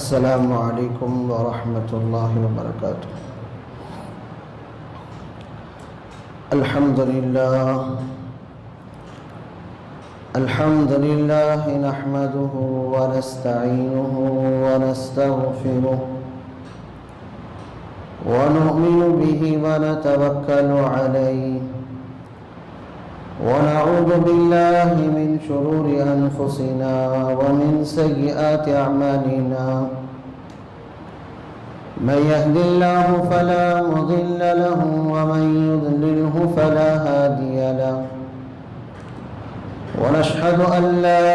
السلام علیکم ورحمۃ اللہ وبرکاتہ۔ الحمد للہ نحمده ونستعینه ونستغفره ونؤمن به ونتوکل علیہ ونعوذ باللہ من شرور انفسنا ومن سیئات اعمالنا من يهد الله فلا مضل له ومن يضلله فلا هادي له ونشهد أن لا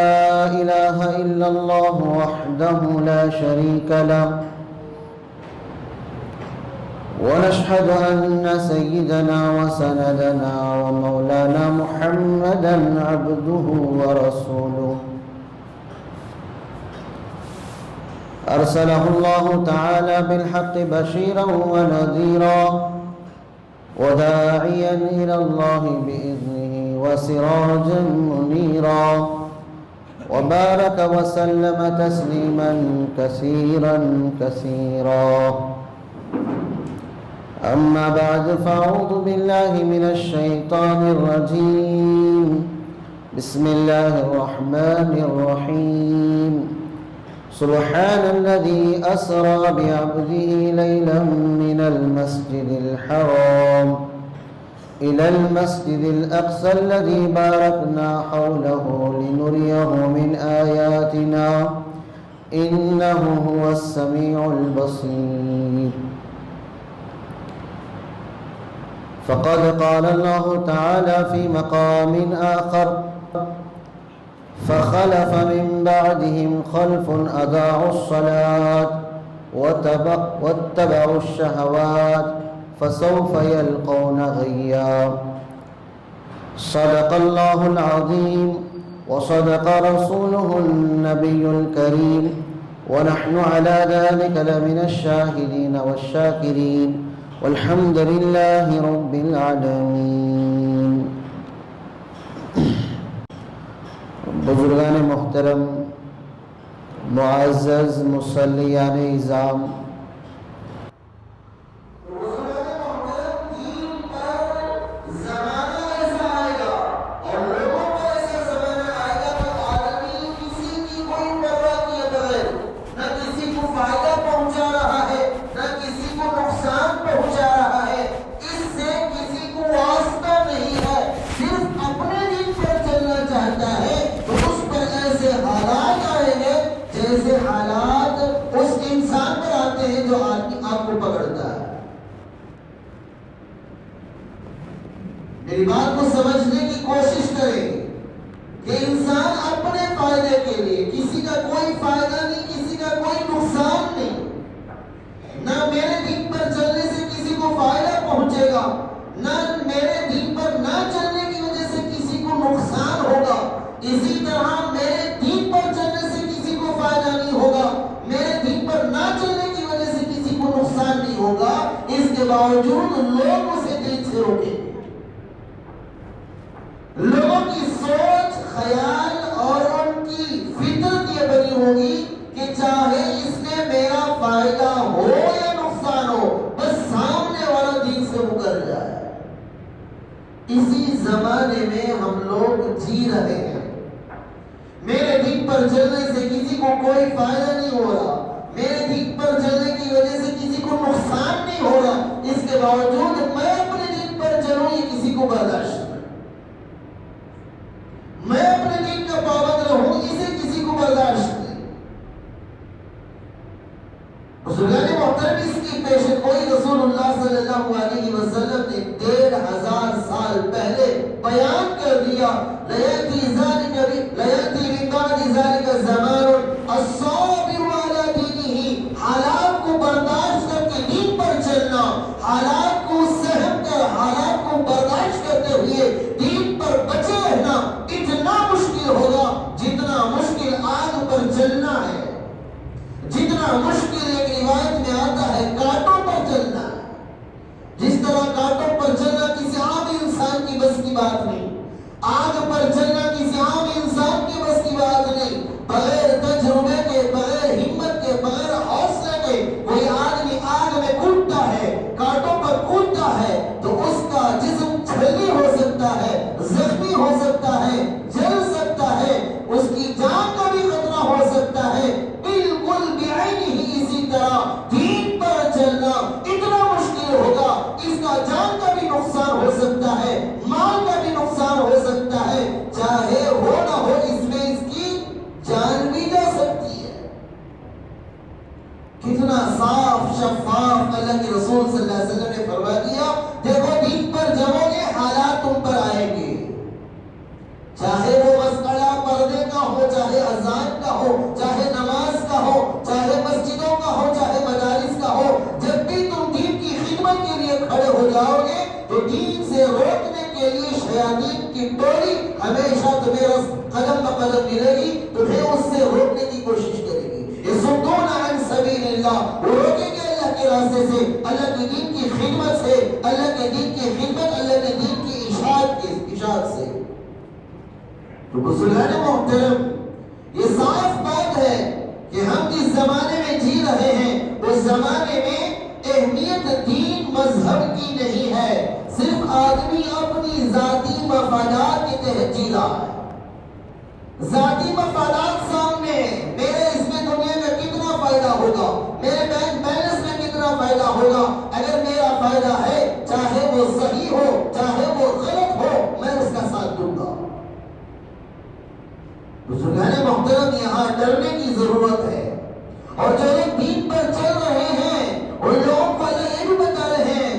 إله إلا الله وحده لا شريك له ونشهد أن سيدنا وسندنا ومولانا محمدا عبده ورسوله أرسله الله تعالى بالحق بشيرا ونذيرا وداعيا إلى الله بإذنه وسراجا منيرا وبارك وسلم تسليما كثيرا كثيرا أما بعد فأعوذ بالله من الشيطان الرجيم بسم الله الرحمن الرحيم سبحان الذي أسرى بعبده ليلا من المسجد الحرام إلى المسجد الأقصى الذي باركنا حوله لنريه من آياتنا إنه هو السميع البصير فقد قال الله تعالى في مقام آخر فخلف من بعدهم خلف أضاعوا الصلاة واتبعوا الشهوات فسوف يلقون غيا صدق الله العظيم وصدق رسوله النبي الكريم ونحن على ذلك لمن الشاهدين والشاكرين والحمد لله رب العالمين۔ بزرگان محترم، معزز مصلیان اعظام، میری بات کو سمجھنے کی کوشش کریں کہ انسان اپنے فائدے کے لیے، کسی کا کوئی فائدہ نہیں، کسی کا کوئی نقصان نہیں، نہ میرے دین پر چلنے سے کسی کو فائدہ پہنچے گا، نہ میرے دین پر نہ چلنے کی وجہ سے کسی کو نقصان ہوگا، اسی طرح میرے دین پر چلنے سے کسی کو فائدہ نہیں ہوگا، میرے دین پر نہ چلنے کی وجہ سے کسی کو نقصان نہیں ہوگا۔ اس کے باوجود لوگ اسے دین سے روکیں گے۔ لوگوں کی سوچ، خیال اور ان کی فطرت یہ بنی ہوگی کہ چاہے اس میں میرا فائدہ ہو یا نقصان ہو، بس سامنے والا دین سے مکر جائے۔ اسی زمانے میں ہم لوگ جی رہے ہیں۔ میرے دین پر چلنے سے کسی کو کوئی فائدہ نہیں ہو رہا، میرے دین پر چلنے کی وجہ سے کسی کو نقصان نہیں ہو رہا، اس کے باوجود میں اپنے دین پر چلوں یہ کسی کو برداشت نہیں، میں اپنے دین کا پابند رہوں اسے کسی کو برداشت نہیں۔ بزرگان محترم، اس کی پیشن گوئی رسول اللہ صلی اللہ علیہ وسلم نے 1500 سال پہلے بیان کر دیا۔ لَيَأْتِي مِن بَعْدِ ذَلِكَ زَمَانٌ الصَّابِرُ عَلَى دِينِهِ، حالات کو برداشت کر کے دین پر چلنا، حالات کو سہم کر، حالات کو برداشت کرتے ہوئے دین پر بچے رہنا اتنا مشکل ہوگا جتنا مشکل آگ پر چلنا ہے، جتنا مشکل ایک روایت میں آتا ہے کانٹوں پر چلنا ہے۔ جس طرح کانٹوں پر چلنا کسی عام انسان کی بس کی بات نہیں، آگ پر چلنا کسی عام انسان کی بس کی بات نہیں، بغیر تجربے کے، بغیر ہمت کے، بغیر کہ دین سے روکنے کے لیے شیاطین کی ٹولی ہمیشہ تمہیں قدم بقدم ملے گی، تمہیں اس سے روکنے کی کوشش کرے گی۔ یصدون عن سبیل اللہ، وہ روکیں گے اللہ کے راستے سے، اللہ کے دین کی خدمت سے، اللہ کے دین کی خدمت، اللہ کے دین کی اشاعت سے۔ تو بزرگان محترم، یہ صاف بات ہے کہ ہم جس زمانے میں جی رہے ہیں اس زمانے میں اہمیت دین مذہب کی نہیں ہے، صرف آدمی اپنی ذاتی مفادات کے تحت جی رہا ہے۔ ذاتی مفادات سامنے ہیں، میرے اس میں دنیا کا کتنا فائدہ ہوگا، میرے بینک بیلنس میں کتنا فائدہ ہوگا، اگر میرا فائدہ ہے چاہے وہ صحیح ہو چاہے وہ غلط ہو میں اس کا ساتھ دوں گا۔ بزرگان محترم، یہاں ڈرنے کی ضرورت ہے، اور جو لوگ دین پر چل رہے ہیں ان لوگوں کو اللہ یہ بھی بتا رہے ہیں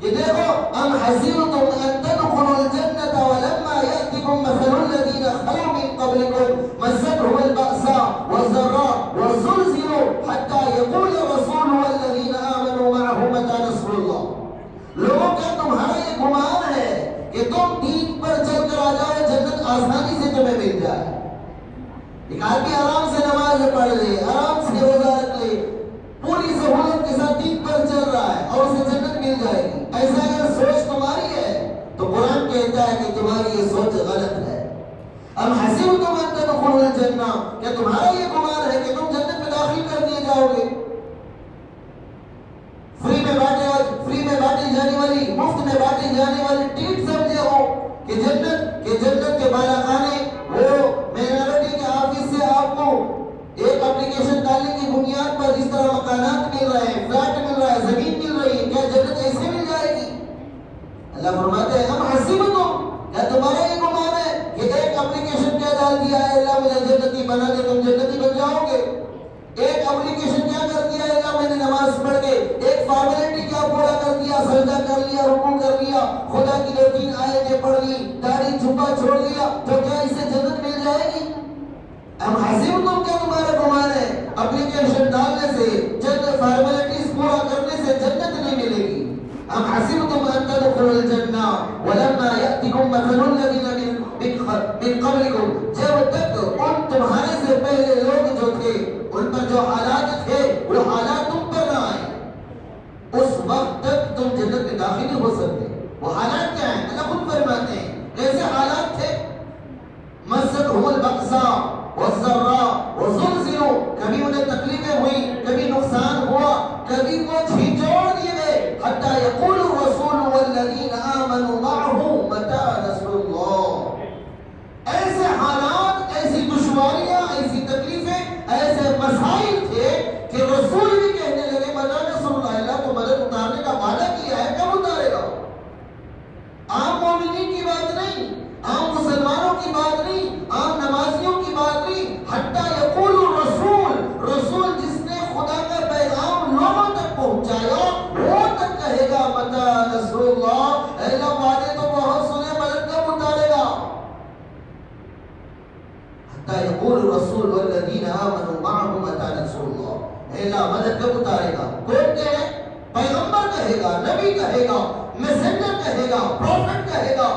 کہ دیکھو، ام حسبتم ان تدخلوا الجنة ولما يأتكم مثل الذين خلوا من قبلكم مستهم البأساء والضراء وزلزلوا حتى يقول الرسول والذين آمنوا معه متى نصر الله۔ لوگوں کا تمہارا یہ گمان ہے کہ تم دین پر چل کر آ جاؤ، جنت آسانی سے تمہیں مل جائے۔ ایک آدمی آرام سے نماز پڑھ لے، آرام سے روزہ رکھ لے، پوری سہولت کے ساتھ دین پر چل رہا ہے اور اسے جنت مل جائے گی، ایسا اگر سوچ تمہاری ہے تو قرآن کہتا ہے کہ تمہاری یہ سوچ غلط ہے۔ ام حسبتم ان تدخلوا الجنہ، کیا تمہارا یہ گمان ہے کہ تم جنت میں داخل کر دیے جاؤ گے؟ فری میں بانٹی جانے والی، مفت میں بانٹی جانے والی ٹکٹ سمجھے ہو کہ جنت کے بالا خانے، وہ مینارٹی کے آفس سے آپ کو ایک اپلیکیشن ڈالنے کی بنیاد پر جس طرح مکانات مل رہے ہیں، فلیٹ مل رہا ہے، زمین مل رہی ہے، کیا جنت ایسے مل جائے گی؟ اللہ فرماتے ہیں ام حسبتم، کیا تمہارا یہ گمان ہے کہ ایک اپلیکیشن کیا ڈال دیا ہے اللہ مجھے جنتی بنا دے تم جنتی بن جاؤ گے؟ ایک اپلیکیشن کیا کر دیا ہے اللہ میں نے نماز پڑھ کے ایک فارمیلٹی کیا پورا کر دیا، سجدہ کر لیا، رکوع کر لیا، خدا کی 2-3 آیتیں پڑھ لی، داڑھی چھپا چھوڑ دیا، تو کیا اسے جنت مل جائے گی؟ ام حسبتم، کیا تمہارا گمان ہے اپلیکیشن ڈالنے سے، چند فارمیلٹیز پورا کرنے سے جنت نہیں ملے گی؟ ام حسبتم ان تدخلوا الجنہ ولما یأتکم مثل الذین من قبلکم، جب تک ان تمہارے سے پہلے لوگ جو تھے ان پر جو حالات تھے وہ حالات تم پر نہ آئے، اس وقت تک تم جنت میں داخل نہیں ہو سکتے۔ وہ حالات کیا ہیں؟ اللہ خود فرماتے ہیں کیسے حالات تھے۔ مستهم البأساء والضراء وزلزلوا، کبھی انہیں تکلیفیں ہوئی، کبھی نقصان ہوا، کبھی وہ جھنجھوڑ دیے گئے، حتی یقول الرسول والذین آمنوا معه متى نصر اللہ۔ ایسے حالات، ایسی دشواریاں، ایسی تکلیفیں، ایسے مسائل تھے کہ رسول بھی کہنے لگے متى نصر اللہ، اللہ تو مدد اتارنے کا وعدہ کیا ہے، کب اتارے گا؟ عام مومنین کی بات نہیں، عام مسلمانوں کی بات نہیں، عام نمازیوں کی بات نہیں، حتی یقول الرسول، رسول جس نے خدا کا پیغام لوگوں تک پہنچایا وہ تک کہے گا متى نصر اللہ، اے اللہ وعدے تو بہت سنے، مدد کب اتارے گا؟ حتی یقول الرسول والذین آمنوا معه متى نصر اللہ، اے اللہ مدد کب اتارے گا؟ کون کہے؟ پیغمبر کہے گا، نبی کہے گا، میسنجر کہے گا، پروفٹ کہے گا،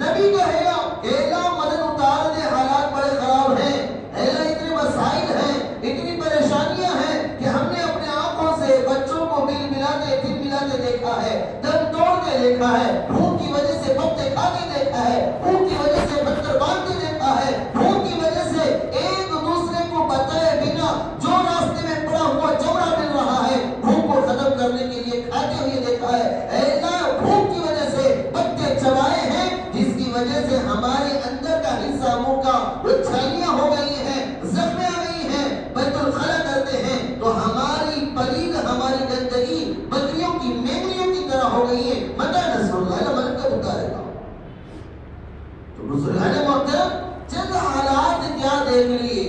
نبی کہے گا کہ اللہ مدد اتار دے، حالات بڑے خراب ہیں، اللہ اتنے مسائل ہیں، اتنی پریشانیاں ہیں کہ ہم نے اپنے آنکھوں سے بچوں کو مل ملاتے دل ملاتے دیکھا ہے، دم توڑ کے دیکھا ہے، بھوک کی وجہ سے پتے کھا کے دیکھا ہے، بھوک کی وجہ سے پتھر باندھ کے دیکھا ہے، بھوک کی وجہ سے ایک دوسرے کو بتائے بنا جو راستے میں پڑا ہوا چورا مل رہا ہے بھوک کو ختم کرنے کے لیے کھاتے ہوئے دیکھا ہے، اے اللہ بھوک کی وجہ سے پتے چبائے ہیں جس کی وجہ سے ہمارے اندر کا حصہ منہ کا وہ چھالیاں ہو گئی ہیں، زخمیں آ گئی ہیں، بیت الخلا کرتے ہیں تو ہماری پلید، ہماری گندگی بکریوں کی میمنیوں کی طرح ہو گئی ہے، متى نصر اللہ، مدد کب اتارے گا؟ تو بزرگان محترم، چند حالات کیا دیکھ لیے،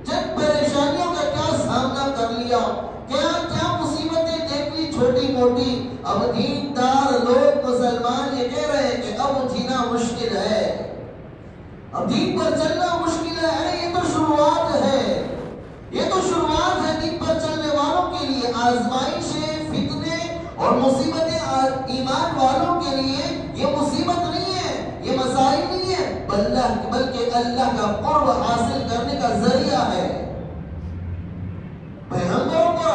چند پریشانیوں کا کیا سامنا کر لیا، کیا کیا مصیبتیں دیکھ لی چھوٹی موٹی، اب دیندار لوگ مسلمان یہ کہہ رہے ہیں کہ اب جینا مشکل ہے، اب دین پر چلنا مشکل ہے۔ ارے یہ تو شروعات ہے، یہ تو شروعات ہے دین پر چلنے والوں کے لیے، آزمائشیں، فتنے اور مصیبتیں ایمان والوں کے لیے یہ مصیبت نہیں ہے، یہ مسائل نہیں ہے، بلکہ اللہ کا قرب حاصل کرنے کا ذریعہ ہے۔ پیغمبروں پر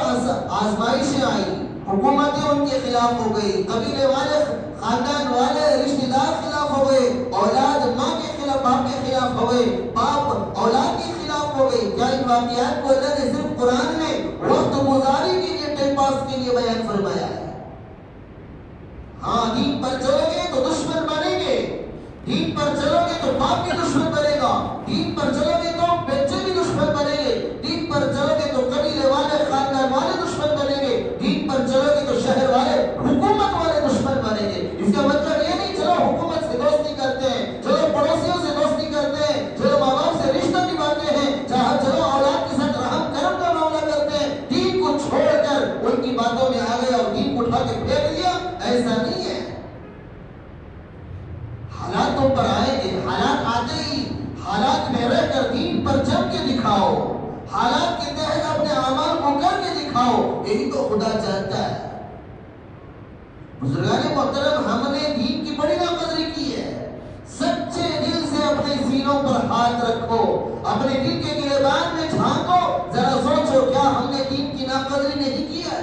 آزمائشیں آئی، حکومتیں ان کے خلاف ہو گئی، قبیلے والے، خاندان والے، رشتہ دار خلاف ہو گئے، اولاد ماں کے خلاف، باپ کے خلاف ہو گئے، باپ اولاد کے خلاف ہو گئی۔ کیا ان واقعات کو اللہ نے صرف قرآن میں وقت گزاری کے لیے، ٹائم پاس کے لیے بیان فرمایا ہے؟ ہاں، دین پر چلو گے تو دشمن بنیں گے، دین پر چلو گے تو باپ کے دشمن بنے گا، دین پر چلو گے تو بچے بھی دشمن بنیں گے، دین پر چلو گے تو قبیلے والے، خاندان والے دشمن بنیں گے، دین پر چلو گے تو شہر والے، حکومت والے دشمن بنیں گے۔ اس کا مطلب یہ نہیں چلو حکومت سے دوستی کرتے ہیں، چلو پڑوسیوں سے دوستی کرتے ہیں، چلو ماں باپ سے رشتہ نبھاتے ہیں، چلو اولاد کے ساتھ رحم کرم کا معاملہ کرتے ہیں، دین کو چھوڑ کر ان کی باتوں میں آ گئے اور دین کو اٹھا کے پھینک دیا، ایسا نہیں ہے۔ حالات تم پر آئیں گے، حالات آتے ہی حالات میں رہ کر دین پر جم کے دکھاؤ، حالات کے تحت اپنے اعمال کو کر کے دکھاؤ، یہی تو خدا چاہتا ہے۔ بزرگان محترم، ہم نے دین کی بڑی ناقدری کی ہے۔ سچے دل سے اپنے سینوں پر ہاتھ رکھو، اپنے دل کے گریبان میں جھانکو، ذرا سوچو کیا ہم نے دین کی ناقدری نہیں کی ہے؟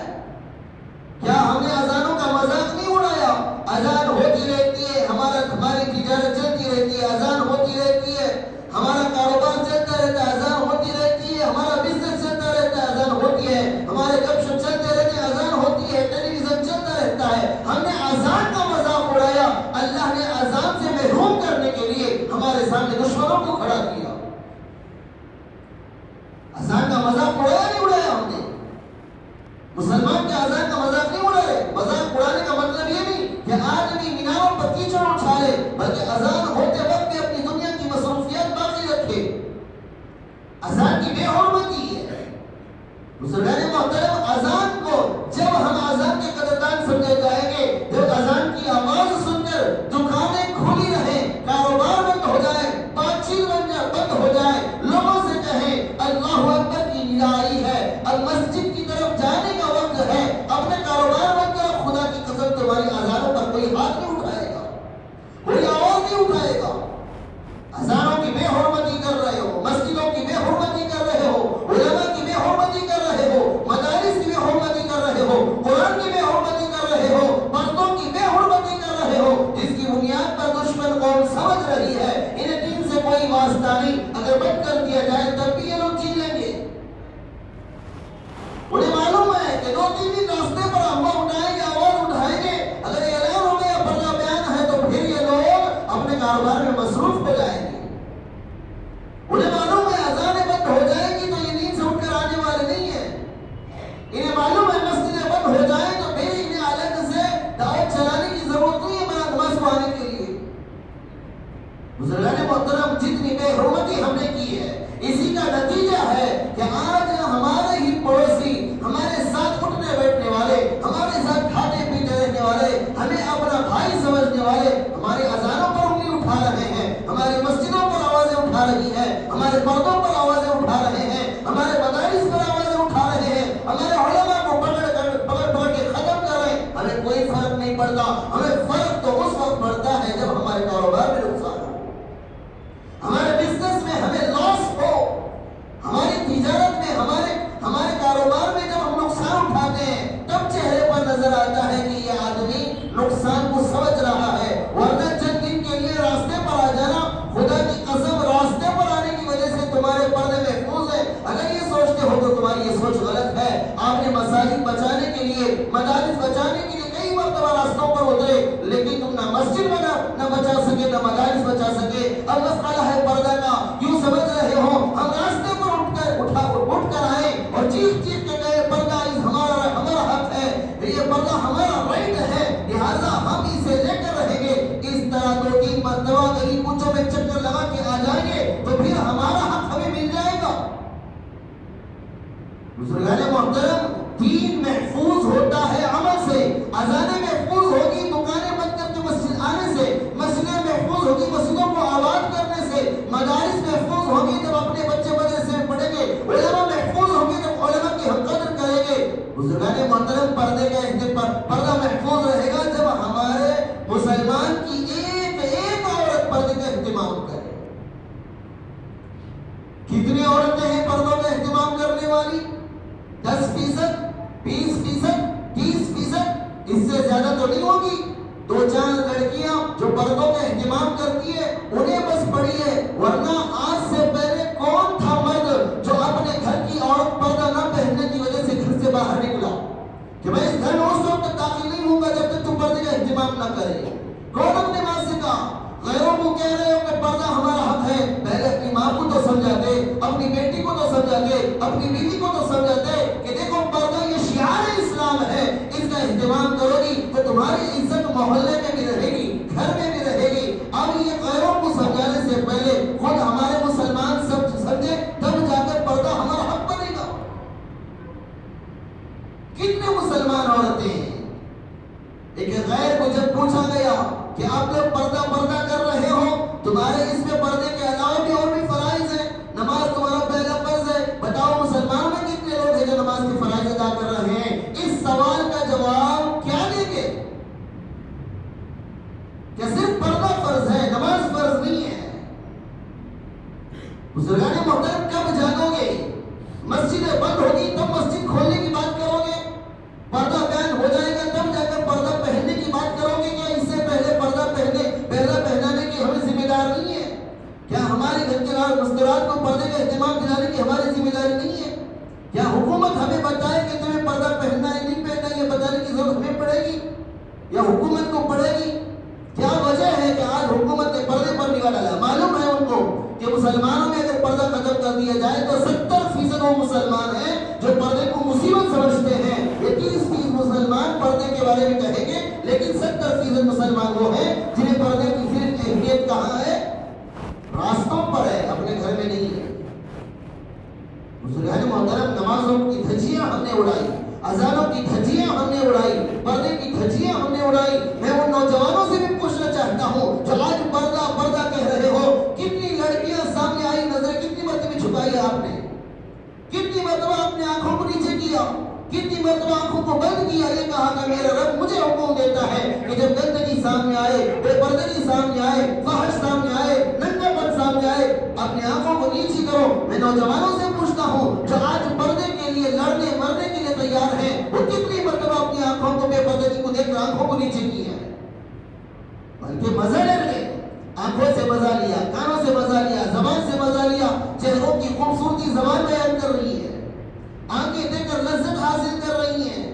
کیا ہم نے اذانوں کا مذاق نہیں اڑایا؟ اذان ہوتی رہتی ہے، ہماری تجارت چلتی رہتی ہے، اذان ہوتی رہتی ہے، ہمارا کاروبار چلتا رہتا ہے، اذان ہوتی رہتی ہے، ہمارا بزنس چلتا رہتا ہے، اذان ہوتی ہے، ہمارے گپ شپ چلتے رہتے ہیں، اذان ہوتی ہے، ٹیلی ویژن چلتا رہتا ہے۔ ہم نے اذان کا مذاق اڑایا، اللہ نے اذان سے محروم کرنے کے لیے ہمارے سامنے دشمنوں کو کھڑا کیا۔ اذان کا مذاق اڑایا نہیں اڑایا ہم نے؟ مسلمان کے اذان کا مذاق نہیں اڑا رہے۔ مذاق اڑانے کا مطلب یہ نہیں کہ آدمی میناروں پر کیچڑ اٹھا لے، بلکہ اذان ہوتے وقت بھی اپنی دنیا کی مصروفیات باقی رکھے۔ اذان کی بے حرمتی ہے۔ بزرگان محترم، اذان کو جب ہم اذان کے قدردان سمجھے جائیں گے، جب اذان کی آواز سن کر دکانیں کھلی رہیں، کاروبار بند ہو جائے، بات چیت بند ہو جائے، لوگوں سے کہیں اللہ اکبر کی ندا آئی ہے، اب مسجد کی طرف جانے کا وقت ہے، اپنے کاروبار بند کرو، خدا کی قسم تمہاری اذانوں پر کوئی ہاتھ نہیں اٹھائے گا، کوئی آواز نہیں اٹھائے گا۔ اذانوں کی بے حرمتی کر رہے ہو، مسجدوں کی بے حرمتی کر رہے ہو، علماء کی بے حرمتی کر رہے ہو، مدارس کی بے حرمتی کر رہے ہو، قرآن کی بے حرمتی کر رہے ہو، مردوں کی بے حرمتی کر رہے ہو، جس کی بنیاد پر دشمن قوم سمجھ رہی ہے انہیں دین سے کوئی واسطہ نہیں، اگر بند کر دیا جائے تب بھی یہ لوگ جی لیں گے۔ انہیں معلوم ہے کہ 2-3 دن راستے پر ہوا اٹھائیں گے، آواز اٹھائیں گے، اگر یہ اعلان ہو گیا پردہ بیان ہے تو پھر یہ لوگ اپنے کاروبار میں مصروف ہو جائیں گے۔ انہیں معلوم ہے اذانیں بند ہو جائیں گی تو یہ نیند سے اٹھ کر آنے والے نہیں ہیں۔ انہیں معلوم ہے مسجدیں بند ہو جائیں تو پھر انہیں الگ سے دعوت چلانے کی ضرورت نہیں ہے نماز کو آنے کے لیے۔ بزرگان محترم، جتنی بے حرمتی ہم نے کی ہے، اسی کا نتیجہ ہے کہ آج ہمارے ہی پڑوسی، ہمارے ساتھ اٹھنے بیٹھنے والے، ہمارے ساتھ کھاتے پیتے رہنے والے، ہمیں اپنا بھائی سمجھنے والے ہمارے اذانوں پر انگلی اٹھا رہے ہیں، ہماری مسجدوں پر آوازیں اٹھا رہی ہیں، ہمارے پردوں پر آوازیں اٹھا رہے ہیں، ہمارے مدارس پر آوازیں اٹھا رہے ہیں، ہمارے علماء کو پکڑ کے ختم کر رہے ہیں۔ ہمیں کوئی فرق نہیں پڑتا، ہمیں فرق تو اس وقت پڑتا ہے جب ہمارے کاروبار میں نقصان ہو، ہمارے بزنس میں ہمیں لاس ہو، ہماری تجارت میں، ہمارے کاروبار میں جب ہم نقصان اٹھاتے ہیں تب چہرے پر نظر آتا ہے کہ یہ آدمی نقصان کو سمجھ رہا ہے، ورنہ چند دن کے لیے راستے پر آ جانا، خدا کی قسم راستے پر آنے کی وجہ سے تمہارے پردے محفوظ ہے۔ اگر یہ سوچتے ہو تو تمہاری یہ سوچ غلط ہے۔ آپ نے مساجد بچانے کے لیے، مدارس بچانے کے لیے کئی مرتبہ راستوں پر اترے، لیکن تم نہ مسجد نہ بچا سکے، نہ مدارس بچا سکے۔ اب مسئلہ ہے پردہ کا، یوں سمجھ رہے ہو ہم راستے پر اٹھ کر آئے اور چیخ کے کہے پردہ ہمارا حق ہے، یہ پردہ ہمارا رائٹ ہے، لہٰذا ہم اسے لے کر رہیں گے۔ اس طرح 2-3 مرتبہ گلی کوچوں میں چکر لگا کے آ جائیں گے تو پھر ہمارا حق ہمیں مل جائے گا۔ بزرگان محترم، دین محفوظ ہوتا ہے عمل سے، اذانیں محفوظ ہوگی دکانیں بند کر کے مسجد آنے سے، مسجدیں محفوظ ہوگی مسجدوں کو آباد کرنے سے، مدارس محفوظ ہوگی جب اپنے بچے مدرسے میں پڑھیں گے، علماء محفوظ ہوگی جب علماء کی ہم قدر کریں گے۔ بزرگان محترم، پردے والی 10%, 20%, 30%, اس سے زیادہ تو نہیں ہوگی. 2-4 لڑکیاں جو پردوں کا اہتمام کرتی ہے انہیں بس پڑھی ہے, ورنہ آج سے پہلے کون تھا مرد جو اپنے گھر کی عورت پردہ نہ پہننے کی وجہ سے گھر سے باہر نکلا کہ میں اس گھر میں اس وقت تک داخل نہیں ہوں گا جب تک تم پردے کا اہتمام نہ کرے؟ کون اپنے ماں سے کہا؟ غیروں کو کہہ رہے ہو کہ پردہ ہمارا حق ہے. پہلے اپنی ماں کو تو سمجھاتے, اپنی بیٹی کو تو سمجھاتے, اپنی بیوی کو تو سمجھاتے کہ دیکھو پردہ یہ شعار اسلام ہے, اس کا اہتمام کرو گی تو تمہاری عزت محلے میں بھی رہے گی, گھر میں بھی رہے گی. اب یہ غیروں کو سمجھانے سے پہلے خود ہمارے مسلمان سب سمجھے تب جا کر پردہ ہمارا حق بنے گا. کتنے مسلمان عورتیں ہیں, ایک غیر کو جب پوچھا گیا کہ آپ لوگ پردہ کر رہے ہو, تمہارے اس میں پردے کے علاوہ بھی اور بھی فرائض ہیں, نماز تمہارا پہلا فرض ہے, بتاؤ مسلمانوں میں کتنے لوگ ہیں جو نماز کے فرائض ادا کر رہے ہیں؟ اس سوال کا جواب کیا دیں گے؟ کیا صرف پردہ فرض ہے, نماز فرض نہیں ہے؟ بزرگان محترم کب جانو گے؟ مسجدیں بند ہوگی تب مسجد کھولنے کی بات کرو گے, پردہ بیان ہو جائے گا تب جا کر پردہ پہننے کی بات کرو گے. کیا اس سے پہلے پردہ پہنانے کی ہمیں ذمہ دار نہیں ہے؟ کیا ہمارے گھر کے مستورات کو پردے کا اہتمام دلانے کی ہماری ذمہ داری نہیں ہے؟ کیا حکومت ہمیں بتائے کہ تمہیں پردہ پہننا ہے نہیں پہننا, یہ بتانے کی ضرورت ہمیں پڑے گی یا حکومت کو پڑے گی؟ کیا وجہ ہے کہ آج حکومت نے پردے پر نگاہ ڈالا؟ معلوم ہے ان کو کہ مسلمانوں میں اگر پردہ ختم کر دیا جائے تو 70% وہ مسلمان ہیں جو پردے کو مصیبت سمجھتے ہیں. یہ 30% مسلمان پردے کے بارے میں کہیں گے, لیکن 70% مسلمان وہ ہیں جنہیں پردے کی صرف اہمیت کہاں ہے؟ راستوں پر ہے, اپنے گھر میں نہیں ہے. بزرگان محترم, نمازوں کی دھجیاں ہم نے اڑائی, اذانوں کی دھجیاں ہم نے اڑائی, پردے کی دھجیاں ہم نے اڑائی. میں ان نوجوانوں سے بھی پوچھنا چاہتا ہوں جو آج پردہ کہہ رہے ہو, کتنی لڑکیاں سامنے آئی نظر, کتنی مرتبہ چھپائی ہے آپ نے, کتنی مرتبہ اپنے آنکھوں کو نیچے کیا, کتنی مرتبہ آنکھوں کو بند کیا, یہ کہا کہ میرا رب مجھے حکم دیتا ہے کہ جب گندگی سامنے آئے, بے پردگی سامنے آئے, فحش سامنے آئے, ننگا پن سامنے آئے, اپنے آنکھوں کو نیچے کرو. میں نوجوانوں سے پوچھتا ہوں جو آج پردے کے لیے لڑنے مرنے کے لیے تیار ہیں, وہ کتنی مرتبہ اپنی آنکھوں کو بے پردگی کو دیکھ کر آنکھوں کو نیچے کی ہے؟ بلکہ مزہ لے رہے, آنکھوں سے مزہ لیا, کانوں سے مزہ لیا, زبان سے مزہ لیا, چہروں کی خوبصورتی زبان بیان کر رہی ہے, آنکھیں دیکھ کر لذت حاصل کر رہی ہیں.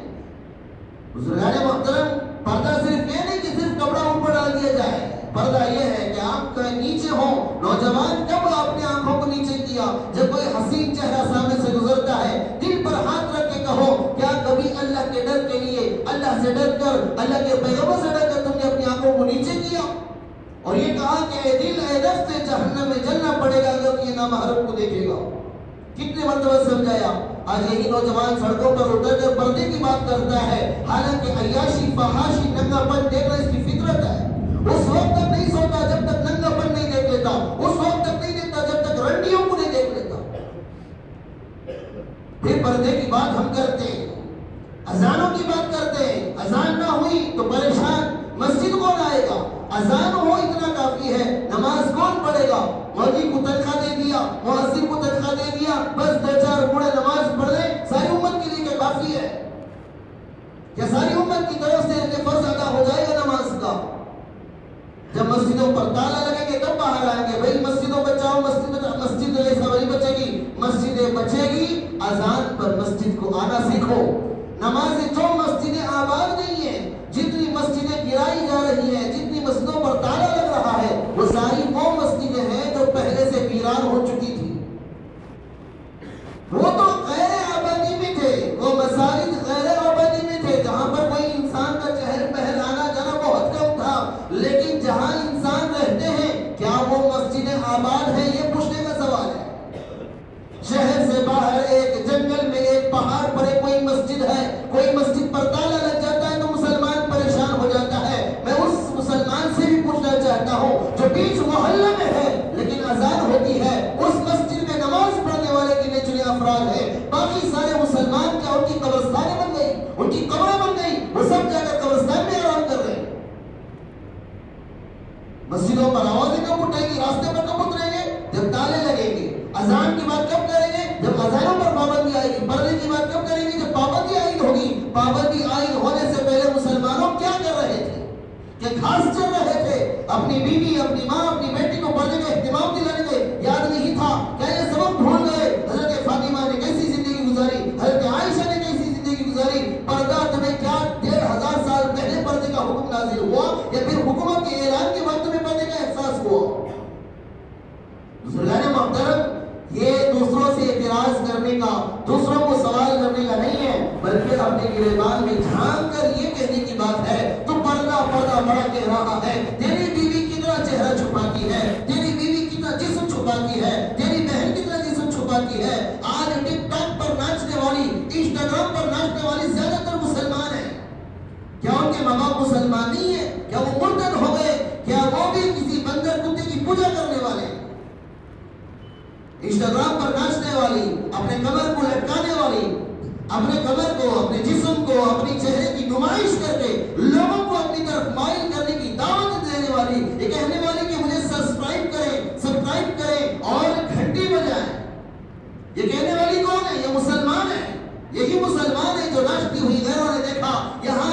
بزرگان محترم, پردہ صرف یہ نہیں کہ صرف کپڑا اوپر ڈال دیا جائے, پردہ یہ ہے کہ آپ کا نیچے ہو. نوجوان کب اپنے آنکھوں کو نیچے کیا؟ جب کوئی حسین چہرہ سامنے سے گزرتا ہے, دل پر ہاتھ رکھ کے کہو, کیا کبھی اللہ کے ڈر کے لیے, اللہ سے ڈر کر, اللہ کے پیغمبر سے ڈر کر تم نے اپنی آنکھوں کو نیچے کیا اور یہ کہا کہ اے دل اے نفس جہنم میں جلنا پڑے گا اگر یہ نامحرم کو دیکھے گا؟ کتنے مرتبہ سمجھایا. آج یہی نوجوان سڑکوں پر اتر کر پردے کی بات کرتا ہے, حالانکہ عیاشی فحاشی ننگا پن دیکھنا اس کی فطرت ہے. اس وقت تک نہیں سوتا جب تک ننگا پن نہیں دیکھ لیتا, اس وقت تک نہیں دیکھتا جب تک رنڈیوں کو نہیں دیکھ لیتا. پھر پردے کی بات ہم کرتے ہیں, اذانوں کی بات کرتے ہیں, اذان نہ ہوئی تو پریشان, مسجد کون آئے گا؟ اذان ہو اتنا کافی ہے, نماز کون پڑھے گا؟ مولوی کو تنخواہ دے دیا, مؤذن کو تنخواہ دے دیا, بس 2-4 بوڑھے نماز پڑھ لیں, ساری امت کے لیے کیا کافی ہے؟ کیا ساری امت کی طرف سے یہ فرض ادا ہو جائے گا نماز کا؟ جب مسجدوں پر تالا لگیں گے تب باہر آئیں گے, بھائی مسجدوں بچاؤ, مسجد ایسا وہی بچے گی, مسجدیں بچے گی. اذان پر مسجد کو آنا سیکھو. نمازیں جو مسجدیں آباد نہیں ہیں, جتنی مسجدیں گرائی جا رہی ہیں, جتنی مسجدوں پر تالا لگ رہا ہے, وہ ساری وہ مسجدیں ہیں جو پہلے سے ویران ہو چکی تھی. وہ تو غیر آبادی میں تھے, وہ مساجد غیر آبادی میں تھے جہاں پر کوئی انسان کا چہل پہل آنا جانا بہت کم تھا. لیکن جہاں انسان رہتے ہیں, کیا وہ مسجدیں آباد ہیں؟ یہ پوچھنے کا سوال ہے. شہر سے باہر ایک جنگل میں ایک پہاڑ پر کوئی مسجد ہے, کوئی مسجد پر تالا لگ جاتا ہے تو مسلمان پریشان ہو جاتا ہے. میں اس مسلمان سے بھی پوچھنا چاہتا ہوں جو بیچ محلے میں ہے لیکن اذان ہوتی ہے, اس مسجد میں نماز پڑھنے والے گنے چنے افراد ہیں, باقی سارے مسلمان کیا ان کی قبرستانیں بن گئی, ان کی قبریں بن گئی, وہ سب جا کر قبرستان میں آرام کر رہے ہیں. مسجدوں پر آوازیں کب اٹھیں گی, راستے پر کب اتریں گے؟ جب تالے لگیں گے. اذان کی بات کب کریں گے؟ جب اذانوں پر پابندی آئے گی. اپنی بیوی، اپنی ماں، اپنی بیٹی کو پردے کا اہتمام دلانے کے یاد نہیں تھا؟ کیا یہ سبق بھول گئے؟ حضرت فاطمہ نے کیسی زندگی گزاری، حضرت عائشہ نے کیسی زندگی گزاری؟ پردہ تمہیں کیا 1500 سال پہلے پردے کا حکم نازل ہوا یا پھر حکومت کے اعلان کے وقت میں پردے کا احساس ہوا؟ بزرگان محترم، یہ دوسروں سے اعتراض کرنے کا، دوسروں کو سوال کرنے کا نہیں ہے، بلکہ اپنے گریبان میں جھانک کر یہ کہنے کی بات ہے تو پردہ بڑا کہہ رہا ہے، تیری بیوی کتنا چہرہ چھپاتی ہے، تیری بیوی کتنا جسم چھپاتی ہے، تیری بہن کتنا جسم چھپاتی ہے۔ آج ٹک ٹاک پر ناچنے والی، انسٹاگرام پر ناچنے والی زیادہ تر مسلمان ہیں۔ کیا ان کے ماں باپ مسلمان نہیں ہیں؟ کیا وہ مرتد ہو گئے؟ کیا وہ بھی کسی بندر کتے کی پوجا کرنے والے ہیں؟ انسٹاگرام پر ناچنے والی، اپنے کمر کو لٹکانے والی، اپنے کمر کو، اپنے جسم کو، اپنی چہرے کی نمائش کر کے لوگوں کو اپنی طرف مائل کرنے کی دعوت دینے والی، یہ کہنے والی کہ مجھے سبسکرائب کریں اور گھنٹی بجائیں، یہ کہنے والی کون ہے؟ یہ مسلمان ہے۔ یہی مسلمان ہے جو ناچتی ہوئی غیروں نے دیکھا یہاں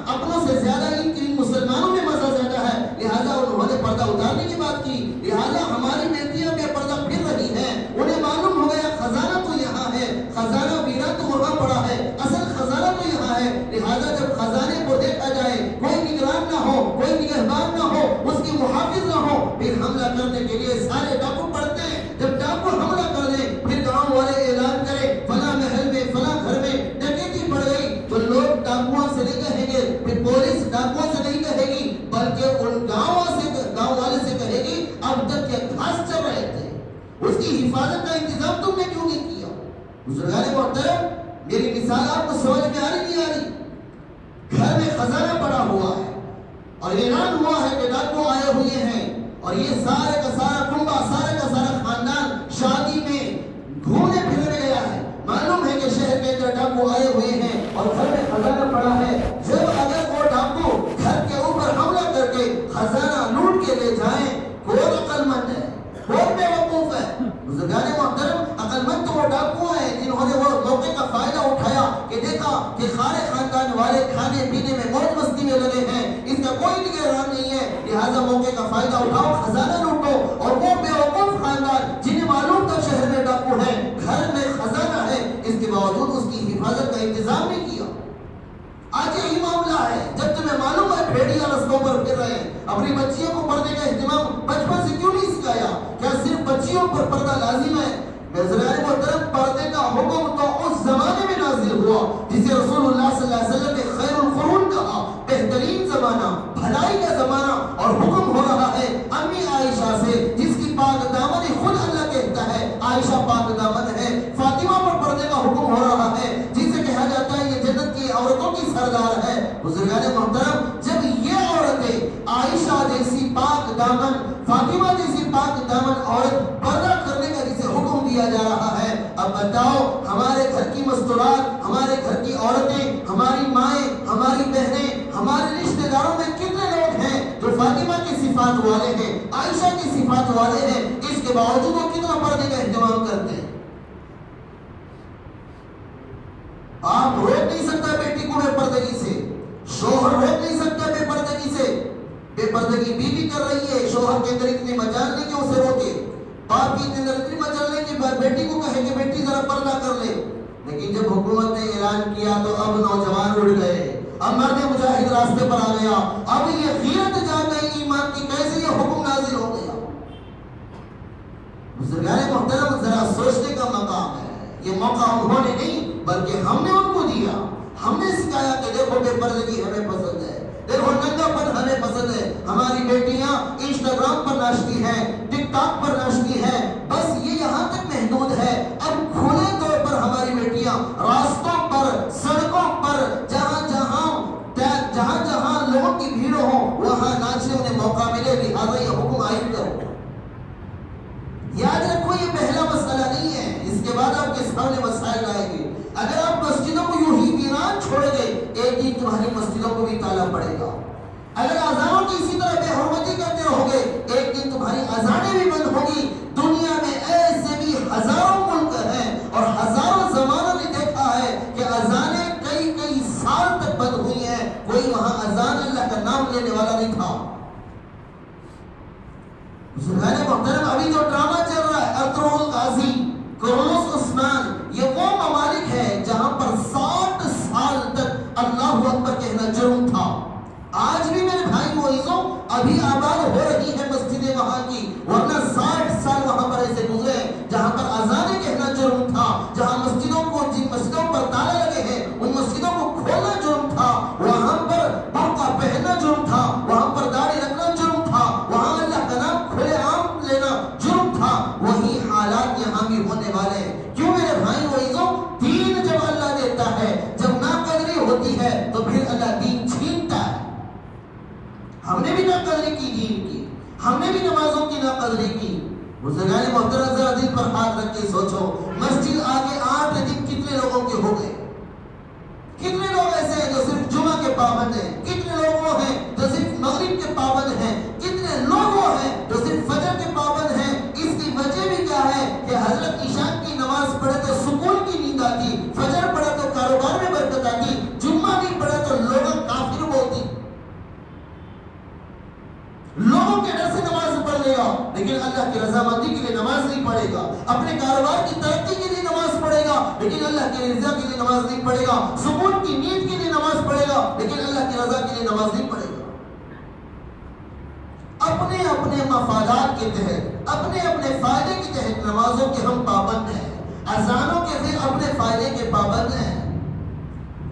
اپنوں سے زیادہ ان مسلمانوں میں مزہ زیادہ ہے، لہٰذا انہوں نے پردہ اتارنے کی بات کی، لہٰذا ہماری بیٹیاں بے پردہ پھر رہی ہیں۔ انہیں معلوم ہو گیا خزانہ تو یہاں ہے، خزانہ ویرا تو وہاں پڑا ہے، اصل خزانہ تو یہاں ہے، لہٰذا جب خزانے کو دیکھا جائے، کوئی نگران نہ ہو، کوئی نگہبان نہ ہو، اس کی محافظ نہ ہو، پھر حملہ کرنے کے لیے سارے ڈاکو پڑتے ہیں۔ جب ڈاکو حملہ کر دیں، پھر گاؤں والے اعلان کریں فلاں محل میں، فلاں گھر میں ڈکیتی پڑ گئی، تو لوگ ڈاکوؤں سے نہیں کہیں گے، پھر پولیس ڈاکوؤں سے نہیں کہے گی، بلکہ ان گاؤں والے سے کہے گی اب تک کیا گھاس چر رہے تھے، اس کی حفاظت کا انتظام تم نے کیوں نہیں کیا؟ بزرگان محترم، میری مثال آپ کو سمجھ میں آ رہی نہیں آ رہی؟ گھر میں خزانہ پڑا ہوا ہے اور اعلان ہوا ہے کہ ڈاکو آئے ہوئے ہیں، اور یہ سارے کا سارا کنبہ، سارے کا سارا خاندان شادی میں گھومنے پھرنے گیا ہے، معلوم ہے کہ شہر کے اندر ڈاکو آئے ہوئے ہیں اور گھر میں خزانہ پڑا ہے۔ جب اگر وہ ڈاکو گھر کے اوپر حملہ کر کے خزانہ لوٹ کے لے جائیں، کون عقل مند ہے، کون بے وقوف ہے؟ بزرگان محترم، عقل مند تو وہ ڈاکو ہیں جنہوں نے وہ موقع کا فائدہ اٹھایا کہ دیکھا کہ سارے خاندان والے کھانے پینے میں موج مستی میں لگے ہیں، اس کا کوئی نگران نہیں ہے، لہٰذا موقع کا فائدہ اٹھاؤ، خزانہ لوٹو۔ اور وہ بے وقوف خاندان جنہیں معلوم تھا شہر میں ڈاکو ہے، گھر میں خزانہ ہے، اس کے باوجود اس کی حفاظت کا انتظام نہیں کیا۔ آج یہی معاملہ ہے، جب تمہیں معلوم ہے بھیڑیا رستوں پر پھر رہے ہیں، اپنی بچیوں کو پردے کا اہتمام بچپن سے کیوں نہیں سکھایا؟ کیا صرف بچیوں پر پردہ لازم ہے؟ بزرگان محترم، پردے کا حکم تو اس زمانے میں نازل ہوا جسے رسول اللہ صلی اللہ علیہ وسلم نے خیر القرون کہا، بہترین زمانہ، بھلائی کا زمانہ، اور حکم ہو رہا ہے امی عائشہ سے، جس کی پاک دامن خود اللہ کہتا ہے عائشہ پاک دامن ہے۔ فاطمہ پر پردے کا حکم ہو رہا ہے، جسے کہا جاتا ہے یہ جنت کی عورتوں کی سردار ہے۔ بزرگان محترم، جب یہ عورتیں عائشہ جیسی پاک دامن، فاطمہ جیسی پاک دامن عورت پردہ کرنے کا جسے حکم دیا جا رہا ہے، اب بتاؤ ہمارے گھر کی مستورات، ہمارے گھر کی عورتیں، ہماری مائیں، ہماری بہنیں، ہمارے رشتہ داروں میں کتنے لوگ ہیں جو فاطمہ کی صفات والے ہیں، عائشہ کی صفات والے ہیں، اس کے باوجود وہ کتنا پردے کا اہتمام کرتے ہیں؟ آپ روک نہیں سکتا بیٹی کو بے پردگی سے، شوہر روک نہیں سکتا بے پردگی سے، بے پردگی بیوی کر رہی ہے، شوہر کے اندر اتنی مجال نہیں کہ اسے روکے، باپ کی اندر اتنی مجال نہیں کہ بیٹی کو کہے کہ بیٹی ذرا پردہ کر لے، لیکن جب حکومت نے اعلان کیا تو اب نوجوان اڑ گئے، اب مرد مجاہد راستے پر آ گیا، اب یہ غیرت جاگ گئی ایمان کی، کیسے یہ حکم نازل ہو گیا؟ بزرگان محترم، ذرا سوچنے کا مقام ہے، یہ موقع انہوں نے نہیں بلکہ ہم نے ان کو دیا، ہم نے سکھایا کہ دیکھو بے پردگی ہمیں پسند ہے، دیکھو ننگا پن ہمیں پسند ہے، ہماری بیٹیاں انسٹاگرام پر ناچتی ہیں، ٹک ٹاک پر ناچتی ہیں، بس یہ یہاں تک محدود ہے، اب کھلے طور پر ہماری بیٹیاں راستوں پر، سڑکوں پر، جہاں جہاں لوگوں کی بھیڑ ہو وہاں ناچنے انہیں موقع ملے، لہٰذا یہ حکم عائد کرو۔ یاد رکھو یہ پہلا مسئلہ نہیں ہے، اس کے بعد آپ کے سامنے مسائل آئیں گے۔ اگر آپ مسجدوں کو یوں ہی ویران چھوڑیں گے، ایک دن تمہاری مسجدوں کو بھی تالا پڑے گا۔ اگر اذانوں کی اسی طرح بے حرمتی کرتے رہو گے، ایک دن تمہاری اذانیں بھی بند ہوگی۔ دنیا میں ایسے بھی ہزاروں ملک ہیں اور ہزاروں زمانوں نے دیکھا ہے کہ اذانیں کئی سال تک بند ہوئی ہیں، کوئی وہاں اذان اللہ کا نام لینے والا نہیں تھا۔ بزرگان محترم ابھی جو ڈرامہ چل رہا ہے ارطغرل غازی، کرولوس عثمان، یہ وہ ممالک ہے جہاں پر 60 سال تک اللہ اکبر کہنا جرم تھا. آج بھی میرے بھائی معززوں ابھی آباد ہو رہی ہے مسجدیں وہاں کی، ورنہ 60 سال وہاں پر ایسے گزرے جہاں پر اذانیں کہنا جرم تھا، جہاں مسجدوں کو جن مسجدوں پر تالے لگے ہیں ان مسجدوں کو کھولنا جرم تھا، وہاں پر برقع پہننا جرم تھا، وہاں پر داڑھی رکھنا جرم تھا، وہاں اللہ کا نام کھلے عام لینا جرم تھا. وہی حالات یہاں بھی ہونے والے ہیں. کیوں میرے بھائی معززوں؟ دین جب اللہ دیتا ہے، جب ناقدری ہوتی ہے تو پھر اللہ دین چھینتا ہے. ہم نے بھی ناقدری کی دین کی، ہم نے بھی نمازوں کی ناقدری کی. بزرگان محترم ذرا دل پر ہاتھ رکھ کے سوچو، مسجد آگے 8 دن کتنے لوگوں کے ہو گئے؟ کتنے لوگ ایسے ہیں جو صرف جمعہ کے پابند ہیں؟ کتنے لوگ وہ ہیں جو صرف مغرب کے پابند ہیں؟ کتنے لوگ وہ ہیں جو صرف فجر کے پابند ہیں؟ اس کی وجہ بھی کیا ہے کہ حضرت عشاء کی نماز پڑھے تو سکون کی نیند آتی، فجر پڑھے تو کاروبار میں برکت آتی، جمعہ نہیں پڑھے تو لوگ کافر بولتی. لوگوں کے ڈر سے نماز پڑھ لے گا لیکن اللہ کی رضامندی کے لیے نماز نہیں پڑھے گا، اپنے کاروبار کی ترقی کے لیے نماز پڑھے گا لیکن اللہ کی رضا کے لیے نماز نہیں پڑھے گا، سکون کی نیند کے لیے نماز پڑھے گا لیکن اللہ کی رضا کے لیے نماز نہیں پڑھے گا. اپنے اپنے مفادات کے تحت، اپنے اپنے فائدے کے تحت نمازوں کے ہم پابند ہیں، اذانوں کے پھر اپنے فائدے کے پابند ہیں.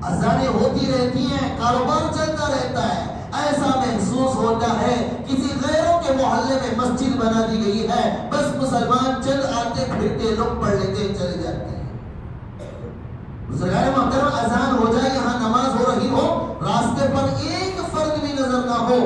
اذانیں ہوتی رہتی ہیں، کاروبار چلتا رہتا ہے، ایسا محسوس ہوتا ہے کسی غیروں کے محلے میں مسجد بنا دی گئی ہے، بس مسلمان چند آتے پھرتے لوگ پڑھ لیتے چلے جاتے ہیں. بزرگان محترم اذان ہو جائے، یہاں نماز ہو رہی ہو، راستے پر ایک فرد بھی نظر نہ ہو،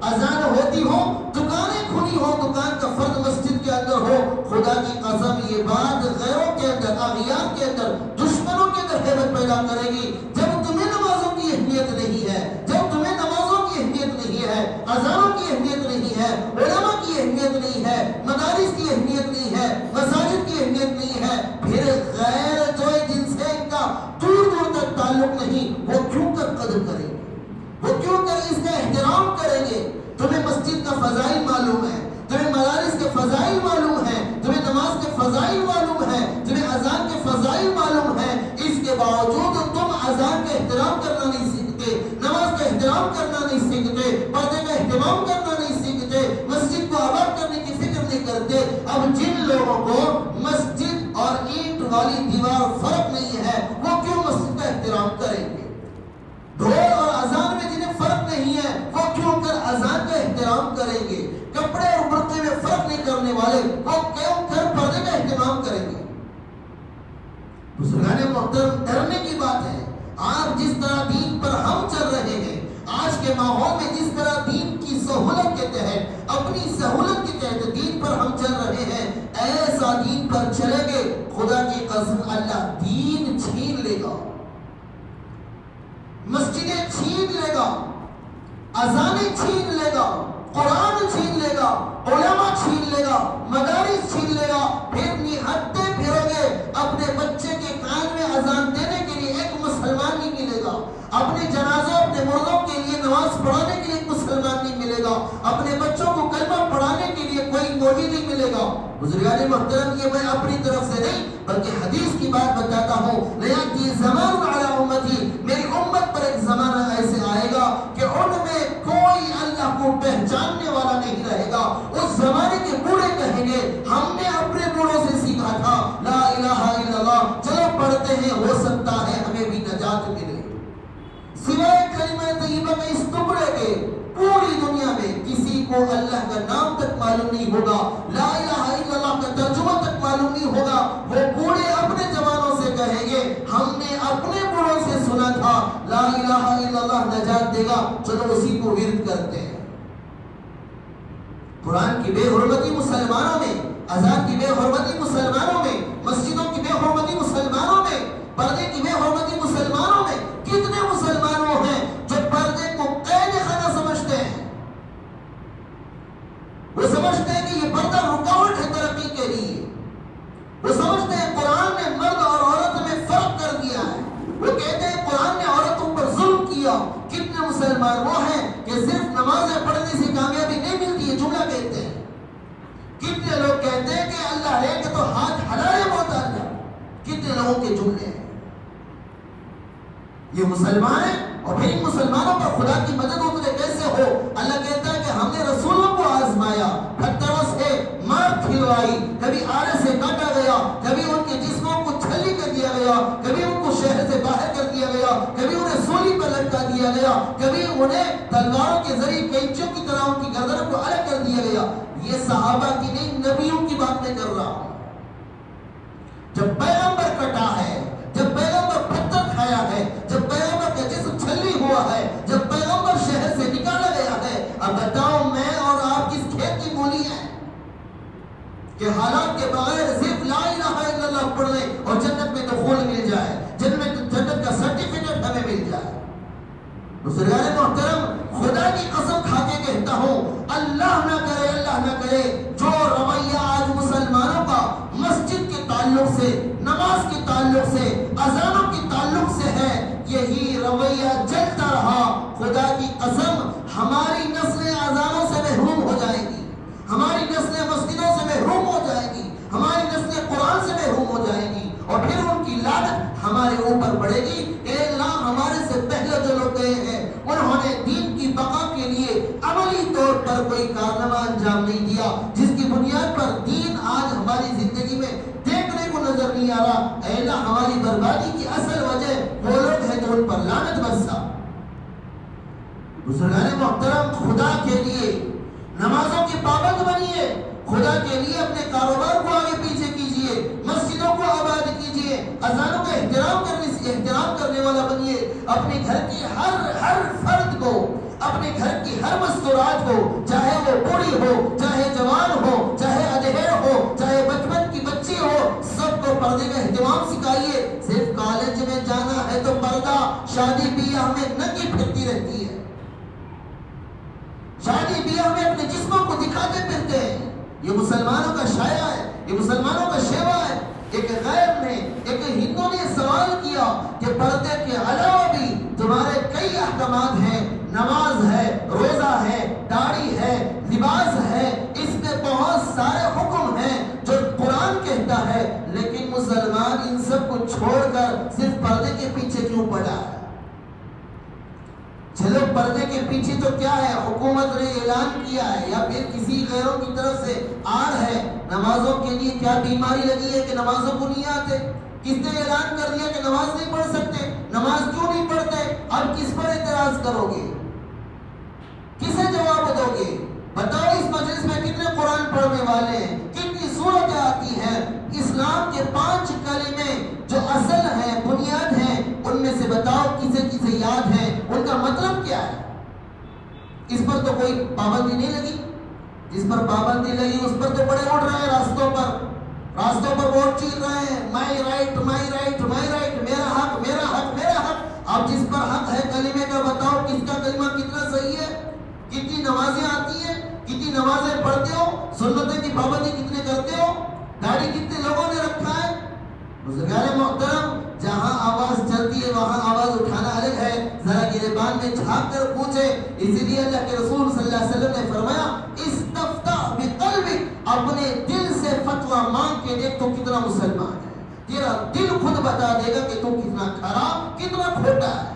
اذان ہوتی ہو، دکانیں کھلی ہو، دکان کا فرد مسجد کے اندر ہو، خدا کی قسم یہ بات غیروں کے اندر، اغیار کے اندر، دشمنوں کے اندر ہیبت پیدا کرے گی. جب تمہیں نمازوں کی اہمیت نہیں ہے، جب تمہیں نمازوں کی اہمیت نہیں ہے، اذانوں کی اہمیت نہیں ہے، علماء کی اہمیت نہیں ہے، مدارس کی اہمیت نہیں ہے، مساجد کی اہمیت نہیں ہے، پھر غیر جو جن سے ان کا دور دور تک تعلق نہیں، وہ کیوں کر قدر کریں گے؟ وہ کیوں کر اس کا احترام کریں گے؟ تمہیں مسجد کا فضائل معلوم ہے، تمہیں مدارس کے فضائل معلوم ہے، تمہیں نماز کے فضائل معلوم ہے، تمہیں اذان کے فضائل معلوم ہے، اس کے باوجود تم اذان کا احترام کرنا نہیں سیکھتے، نماز کا احترام کرنا نہیں سیکھتے، پردے کا اہتمام کرنا نہیں سیکھتے، مسجد کو آباد کرنے کی فکر نہیں کرتے. اب جن لوگوں کو مسجد اور اینٹ والی دیوار فرق نہیں ہے، وہ کیوں مسجد کا احترام کریں گے؟ ڈھول اور اذان میں جنہیں فرق نہیں ہے، وہ کیوں کر اذان کا احترام کریں گے؟ کپڑے اور برقعے میں فرق نہیں کرنے والے، وہ کیوں کر پردے کا اہتمام کریں گے؟ بزرگان محترم ڈرنے کی بات ہے. آج جس طرح دین پر ہم چل رہے ہیں، آج کے ماحول میں جس طرح دین کی سہولت کے تحت، اپنی سہولت کے تحت دین پر ہم چل رہے ہیں، ایسا دین پر چلیں گے خدا کی قسم اللہ دین چھین لے گا، مسجدیں چھین لے گا، اذانیں چھین لے گا، قرآن چھین لے گا، علماء چھین لے گا، مدارس چھین لے گا. پھر نہتے پھرو گے، اپنے بچے کے کان میں اذان دینے کے لیے ایک مسلمان نہیں ملے گا، اپنے جنازوں اپنے مردوں کے لیے نماز پڑھانے کے لیے ایک مسلمان نہیں ملے گا، اپنے بچوں کو کلمہ پڑھانے کے لیے کوئی مولوی نہیں ملے گا. بزرگان محترم یہ میں اپنی طرف سے نہیں بلکہ حدیث کی بات بتاتا ہوں. لیاتی زمان علی امتی، میری امت پر ایک زمانہ ایسے آئے گا کہ ان میں کوئی اللہ کو پہچاننے والا نہیں رہے گا. اس زمانے کے بوڑھے کہیں گے ہم نے اپنے بوڑھوں سے سیکھا تھا لا الہ الا اللہ، چلو پڑھتے ہیں، ہو سکتا ہے ہمیں بھی نجات ملے. سوائے کلمہ طیبہ کے اس ٹکڑے کے پوری دنیا میں کسی کو اللہ کا نام تک معلوم نہیں ہوگا، لا الہ الا اللہ کا ترجمہ تک معلوم نہیں ہوگا. وہ بوڑھے اپنے جوانوں سے کہیں گے ہم نے اپنے بوڑھوں سے سنا تھا لا الہ الا اللہ نجات دے گا، چلو اسی کو ورد کرتے ہیں. قرآن کی بے حرمتی مسلمانوں میں، اذان کی بے حرمتی مسلمانوں میں، مسجدوں کی بے حرمتی مسلمانوں میں، پردے کی بے حرمتی مسلمانوں میں. کتنے مسلمان وہ ہیں جو پردے کو قید خانہ سمجھتے ہیں؟ وہ سمجھتے ہیں کہ یہ پردہ رکاوٹ ہے ترقی کے لیے. وہ سمجھتے ہیں قرآن نے مرد اور عورت میں فرق کر دیا ہے. وہ کہتے ہیں قرآن نے عورتوں پر ظلم کیا. کتنے مسلمان وہ ہیں کہ صرف نمازیں پڑھنے سے کامیابی نہیں ملتی ہے جملہ کہتے ہیں، کتنے لوگ کہتے ہیں کہ اللہ ہے کہ تو ہاتھ ہلائے محتاج جا. کتنے لوگوں کے جملے ہیں. یہ مسلمان ہیں اور پھر ان مسلمانوں پر خدا کی مدد اترے کیسے ہو؟ اللہ کہتا ہے کہ ہم نے رسولوں کو آزمایا، پتھروں سے مار کھلوائی، کبھی آڑے سے کاٹا گیا، کبھی ان کے جسموں کو چھلی کر دیا گیا، کبھی ان کو شہر سے باہر کر دیا گیا، کبھی انہیں سولی پر لٹکا دیا گیا، کبھی انہیں تلواروں کے ذریعے کینچیوں کی طرح ان کی گردنوں کو الگ کر دیا گیا. یہ صحابہ کی نہیں، نبیوں کی بات میں کر رہا ہوں. جب پیغمبر کٹا ہے، جب پیغمبر پتھر کھایا ہے، جب پیغمبر کا جسم چھلی ہوا ہے، جب پیغمبر شہر سے نکالا گیا ہے، اب بتاؤ میں اور آپ کس کھیت کی مولی ہیں کہ حالات کے بغیر صرف لا الہ الا اللہ پڑھ لیں اور جنت میں دخول مل جائے، جنت کا سرٹیفکیٹ ہمیں مل جائے. بزرگان محترم، خدا کی قسم کھا کے کہتا ہوں، اللہ نہ کرے جو رویہ آج مسلمانوں کا مسجد کے تعلق سے، نماز کے تعلق سے، اذانوں کے تعلق سے ہے، یہی رویہ چلتا رہا، خدا کی قسم ہماری نسلیں اذانوں سے محروم ہو جائے گی، ہماری نسلیں مسجدوں سے محروم ہو جائے گی، ہماری نسلیں قرآن سے محروم ہو جائے گی، اور پھر ان کی لعنت ہمارے اوپر پڑے گی کہ اللہ ہمارے سے پہلے جو لوگ گئے ہیں انہوں نے دین کی بقا کے لیے عملی طور پر کوئی کارنامہ انجام نہیں دیا جس کی بنیاد پر دین آج ہماری زندگی میں دیکھنے کو نظر نہیں آ رہا. اے اللہ ہماری بربادی کی اصل وجہ وہ لوگ ہیں جو ان پر لعنت برسا. بزرگان محترم، خدا کے لیے نمازوں کی پابند بنیے، خدا کے لیے اپنے کاروبار کو آگے پیچھے کیجئے، مسجدوں کو آباد کیجئے، اذانوں کا احترام کرنے والا بنیے، اپنے گھر کی ہر فرد کو، اپنے گھر کی ہر مستورات کو، چاہے وہ بوڑھی ہو، چاہے جوان ہو، چاہے ادھیڑ ہو، چاہے بچپن کی بچی ہو، سب کو پردے کا اہتمام سکھائیے. صرف کالج میں جانا ہے تو پردہ، شادی بیاہ میں ننگی پھرتی رہتی ہے، شادی بیاہ میں اپنے جسموں کو دکھاتے پھرتے ہیں. یہ مسلمانوں کا شایع ہے، یہ مسلمانوں کا شیوا ہے. ایک غیر نے، ایک ہندو نے سوال کیا کہ پردے کے علاوہ بھی تمہارے کئی احکامات ہیں، نماز ہے، روزہ ہے، داڑھی ہے، لباس ہے، اس میں بہت سارے حکم ہیں جو قرآن کہتا ہے، لیکن مسلمان ان سب کو چھوڑ کر صرف پردے کے پیچھے کیوں پڑا ہے؟ چلو پردے کے پیچھے تو کیا ہے، حکومت نے اعلان کیا ہے یا پھر کسی غیروں کی طرف سے آڑ ہے. نمازوں کے لیے کیا بیماری لگی ہے کہ نمازوں کو نہیں آتے؟ کس نے اعلان کر دیا کہ نماز نہیں پڑھ سکتے؟ نماز کیوں نہیں پڑھتے؟ اب کس پر اعتراض کرو گے؟ کسے جواب دو گے؟ بتاؤ اس مجلس میں کتنے قرآن پڑھنے والے ہیں، کتنی صورتیں آتی ہیں؟ اسلام کے 5 کلمے جو اصل ہیں، بنیاد ہیں، ان میں سے بتاؤ کسے کسے یاد ہے، ان کا مطلب کیا ہے؟ اس پر تو کوئی پابندی نہیں لگی. جس پر پابندی لگی اس پر تو بڑے اڑ رہے ہیں راستوں پر ووٹ چیر رہے ہیں، مائی رائٹ، میرا حق، میرا حق، میرا حق. اب جس پر حق ہے کلمے کا بتاؤ کس کا کلمہ کتنا صحیح ہے، کتنی نمازیں آتی ہیں، کتنی نمازیں پڑھتے ہو، سنتیں کی پابندی کتنے کرتے ہو، داڑھی کتنے لوگوں نے رکھا ہے. بزرگان محترم، جہاں آواز چلتی ہے وہاں آواز اٹھانا الگ ہے. ذرا گریبان میں جھانک کر پوچھے. اسی لیے اللہ کے رسول صلی اللہ علیہ وسلم نے فرمایا استفتح بقلبک، اپنے دل سے فتویٰ مانگ کے دیکھ تو کتنا مسلمان ہے. تیرا دل خود بتا دے گا کہ تو کتنا کھرا کتنا کھوٹا ہے.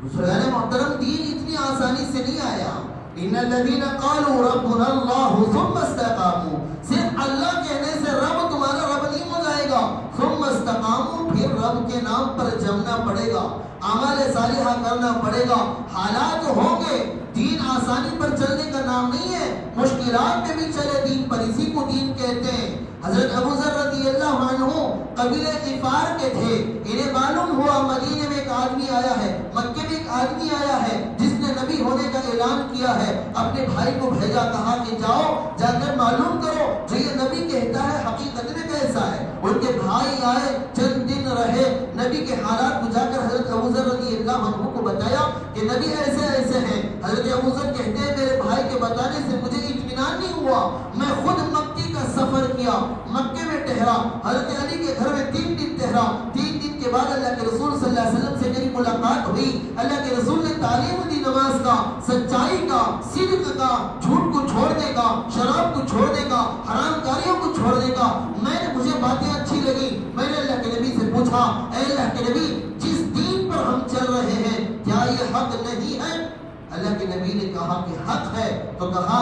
بزرگان محترم، دین اتنی آسانی سے نہیں آیا. ان الذين قالوا ربنا الله ثم استقاموا، صرف اللہ کہنے سے رب تمہارا رب نہیں ہو جائے گا. ثم استقاموا، پھر رب کے نام پر جمنا پڑے گا، اعمال صالحہ کرنا پڑے گا. حالات ہوں گے، دین آسانی پر چلنے کا نام نہیں ہے، مشکلات میں بھی چلے دین پر، اسی کو دین کہتے ہیں. حضرت ابو ذر رضی اللہ عنہ قبیلہ غفار کے تھے. انہیں معلوم ہوا مدینے میں ایک آدمی آیا ہے، مکے میں ایک آدمی آیا ہے جس نے نبی ہونے کا اعلان کیا ہے. اپنے بھائی کو بھیجا، کہا کہ جاؤ جا کر معلوم کرو جو یہ نبی کہتا ہے حقیقت میں کیسا ہے. ان کے بھائی آئے، چند دن رہے، نبی کے حالات کو جا کر حضرت ابو ذر رضی اللہ عنہ کو بتایا کہ نبی ایسے ایسے ہیں. حضرت ابو ذر کہتے ہیں میرے بھائی کے بتانے سے مجھے اطمینان نہیں ہوا، میں خود مکی کا سفر کیا، مکے میں ٹھہرا، حضرت علی کے گھر میں 3 دن ٹھہرا. 3 دن کے بعد اللہ کے رسول صلی اللہ علیہ وسلم سے میری ملاقات ہوئی. اللہ کے رسول نے تعلیم دی نماز کا، سچائی کا، صدق کا، جھوٹ کو چھوڑنے کا، کہا اے اللہ کے نبی جس دین پر ہم چل رہے ہیں کیا یہ حق نہیں ہے؟ اللہ کے نبی نے کہا کہ حق ہے. تو کہا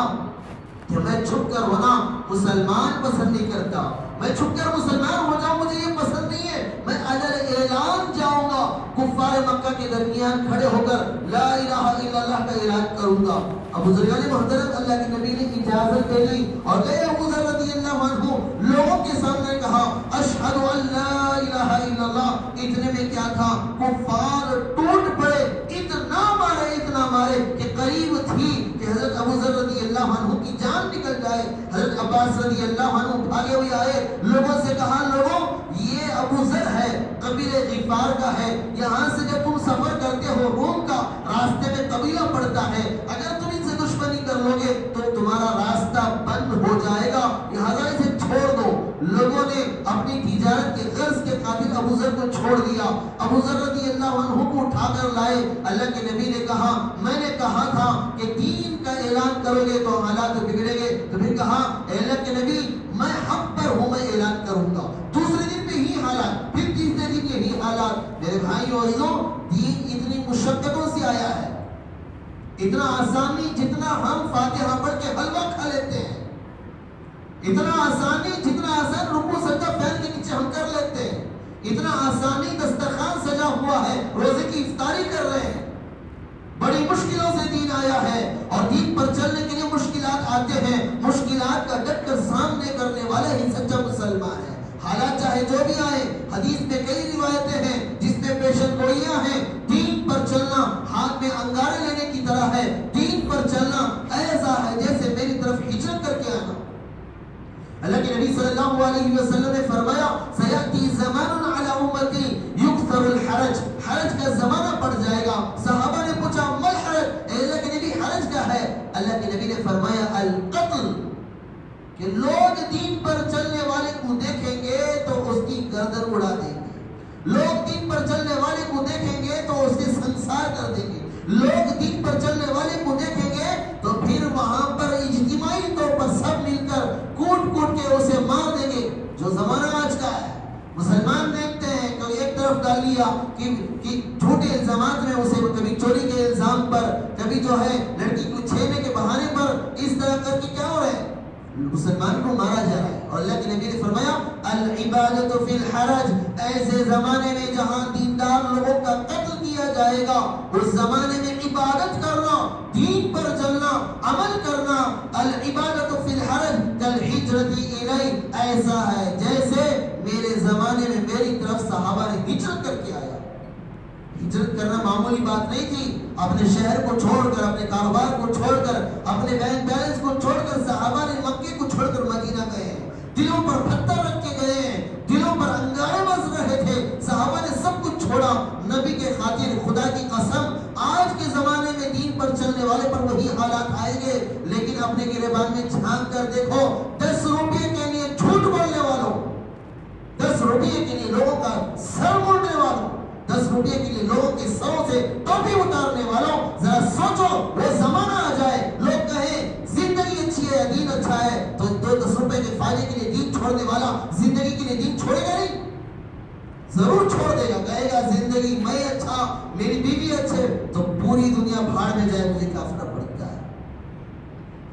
کہ میں چھپ کر ہونا مسلمان پسند نہیں کرتا, میں چھپ کر مسلمان ہو جاؤں مجھے یہ پسند نہیں ہے, میں اجل اعلان جاؤں گا کفار مکہ کے درمیان کھڑے ہو کر لا الہ الا اللہ کا اعلان کروں گا. ابو ذر محترم اللہ کے نبی نے اجازت دے دی اور گئے. ابو ذر رضی اللہ عنہ لوگوں کے سامنے کہا اشہد ان لا الہ الا اللہ. اتنے میں کیا تھا کفار ٹوٹ پڑے, اتنا مارے کہ قریب تھی کہ حضرت ابو ذر رضی اللہ عنہ کی جان نکل جائے. حضرت عباس رضی اللہ عنہ بھاگے ہوئے آئے, لوگوں سے کہا لوگوں یہ ابو ذر ہے قبیلہ غفار کا ہے, یہاں سے جب تم سفر کرتے ہو روم کا راستے میں قبیلہ پڑتا ہے, اگر تم ان سے دشمنی کر لو گے تو تمہارا راستہ بند ہو جائے گا, لہذا اسے چھوڑ دو. لوگوں نے اپنی تجارت کے غرض کے خاطر ابو ذر کو چھوڑ دیا. ابو ذر رضی اللہ عنہ کو اٹھا کر لائے. اللہ کے نبی نے کہا میں نے کہا تھا کہ دین کا اعلان کرو گے تو حالات بگڑیں گے. تو پھر کہا اے اللہ کے نبی میں حق پر ہوں, میں اعلان کروں گا. دوسرے دن پہ ہی حالات, پھر تیسرے دن یہی حالات. میرے بھائیو عزیزو دین اتنی مشقتوں سے آیا ہے, اتنا آسانی جتنا ہم فاتحہ پڑھ کے حلوہ کھا لیتے ہیں, اتنا آسانی جتنا آسان رکوع سجدہ پیر کے نیچے ہم کر لیتے ہیں, اتنا آسانی دسترخوان سجا ہوا ہے روزے کی افطاری کر رہے ہیں. بڑی مشکلوں سے دین آیا ہے اور دین پر چلنے کے لیے مشکلات آتے ہیں. مشکلات کا ڈٹ کر سامنے کرنے والا ہی سچا مسلمان ہے. حالات چاہے جو بھی آئے, حدیث میں کئی روایتیں ہیں جس میں پیشن گوئیاں ہیں. دین پر چلنا ہاتھ میں انگارے لینے کی طرح ہے. دین پر چلنا ایسا ہے جیسے میری طرف ہجرت کر کے آنا. اللہ کے نبی صلی اللہ علیہ وسلم نے فرمایا سیاتی زمان علی امتی یکثر الحرج, حرج کا زمانہ پڑ جائے گا. صحابہ نے پوچھا مل حرج, اے اللہ کے نبی حرج کیا ہے؟ اللہ کے نبی نے فرمایا القتل, کہ لوگ دین پر چلنے والے کو دیکھیں گے تو اس کی گردن اڑا دیں گے, لوگ دین پر چلنے والے کو دیکھیں گے تو اس کے سنسار کر دیں گے, لوگ دین پر چلنے والے کو دیکھیں گے تو پھر وہاں پر اجتماعی طور پر سب مل کر کوٹ کے اسے مار دیں گے. جو زمانہ آج کا ہے, مسلمان دیکھتے ہیں کہ ایک طرف ڈال لیا کہ جھوٹے الزامات میں اسے کبھی چوری کے الزام پر, کبھی جو ہے لڑکی کو چھیڑنے کے بہانے پر, اس طرح کر کے کیا ہو رہا ہے مسلمان کو مارا جا رہا ہے. اور اللہ کے نبی نے فرمایا العبادت فی الحرج, ایسے زمانے میں جہاں دیندار لوگوں کا قتل کیا جائے گا اس زمانے میں عبادت کرنا, دین پر چلنا, عمل کرنا, العبادت فی الحرج کالہجرۃ الی, ایسا ہے جیسے میرے زمانے میں میری طرف صحابہ نے ہجرت کر کے آیا. ہجرت کرنا معمولی بات نہیں تھی. اپنے شہر کو چھوڑ کر, اپنے کاروبار کو چھوڑ کر, اپنے بینک بیلنس کو چھوڑ کر صحابہ نے مکے کو چھوڑ کر مدینہ گئے ہیں. دلوں پر پتھر رکھ کے گئے ہیں, دلوں پر انگارے بس رہے تھے. صحابہ نے سب کچھ چھوڑا نبی کے خاطر. خدا کی قسم آج کے زمانے میں دین پر چلنے والے پر وہی حالات آئیں گے, لیکن اپنے گریبان میں جھانک کر دیکھو 10 روپے کے لیے جھوٹ بولنے والوں, 10 روپے کے لیے لوگوں کا سر موڑنے والوں, 10 روپے کے لیے لوگوں کے سروں سے ٹوپی اتارنے والوں, ذرا سوچو وہ زمانہ آ جائے لوگ کہیں زندگی اچھی ہے, دین اچھا ہے, تو 10 روپے کے فائدے کے لیے دین چھوڑنے والا زندگی کے لیے دین چھوڑے گا نہیں؟ ضرور چھوڑ دے گا. کہے گا زندگی میں اچھا, میری بیوی اچھے, تو پوری دنیا بھاڑ میں جائے, مجھے کیا فرق پڑتا ہے.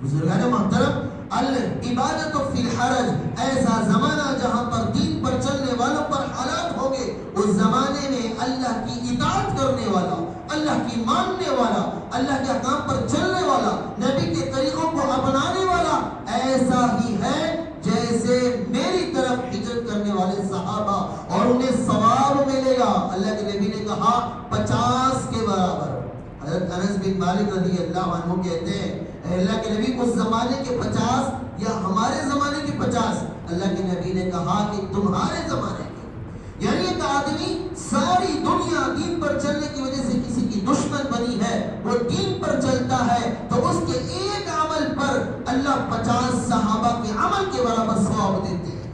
بزرگان محترم العبادت فی الحرج, ایسا زمانہ جہاں پر دین پر چلنے والوں پر حالات ہوں گے, اس زمانے میں اللہ کی اطاعت کرنے والا, اللہ کی ماننے والا, اللہ کے احکام پر چلنے والا, نبی کے طریقوں کو اپنانے والا ایسا ہی ہے جیسے میری طرف ہجرت کرنے والے صحابہ, اور انہیں ثواب ملے گا. اللہ کے نبی نے کہا 50 کے برابر. حضرت انس بن مالک رضی اللہ عنہ کہتے ہیں اے اللہ کے نبی اس زمانے کے 50 یا ہمارے زمانے کے 50؟ اللہ کے نبی نے کہا کہ تمہارے زمانے کے. یعنی ایک آدمی ساری دنیا دین پر چلنے کی وجہ سے کسی کی دشمن بنی ہے, وہ دین پر چلتا ہے تو اس کے ایک عمل پر اللہ 50 صحابہ کے عمل کے برابر ثواب دیتے ہیں.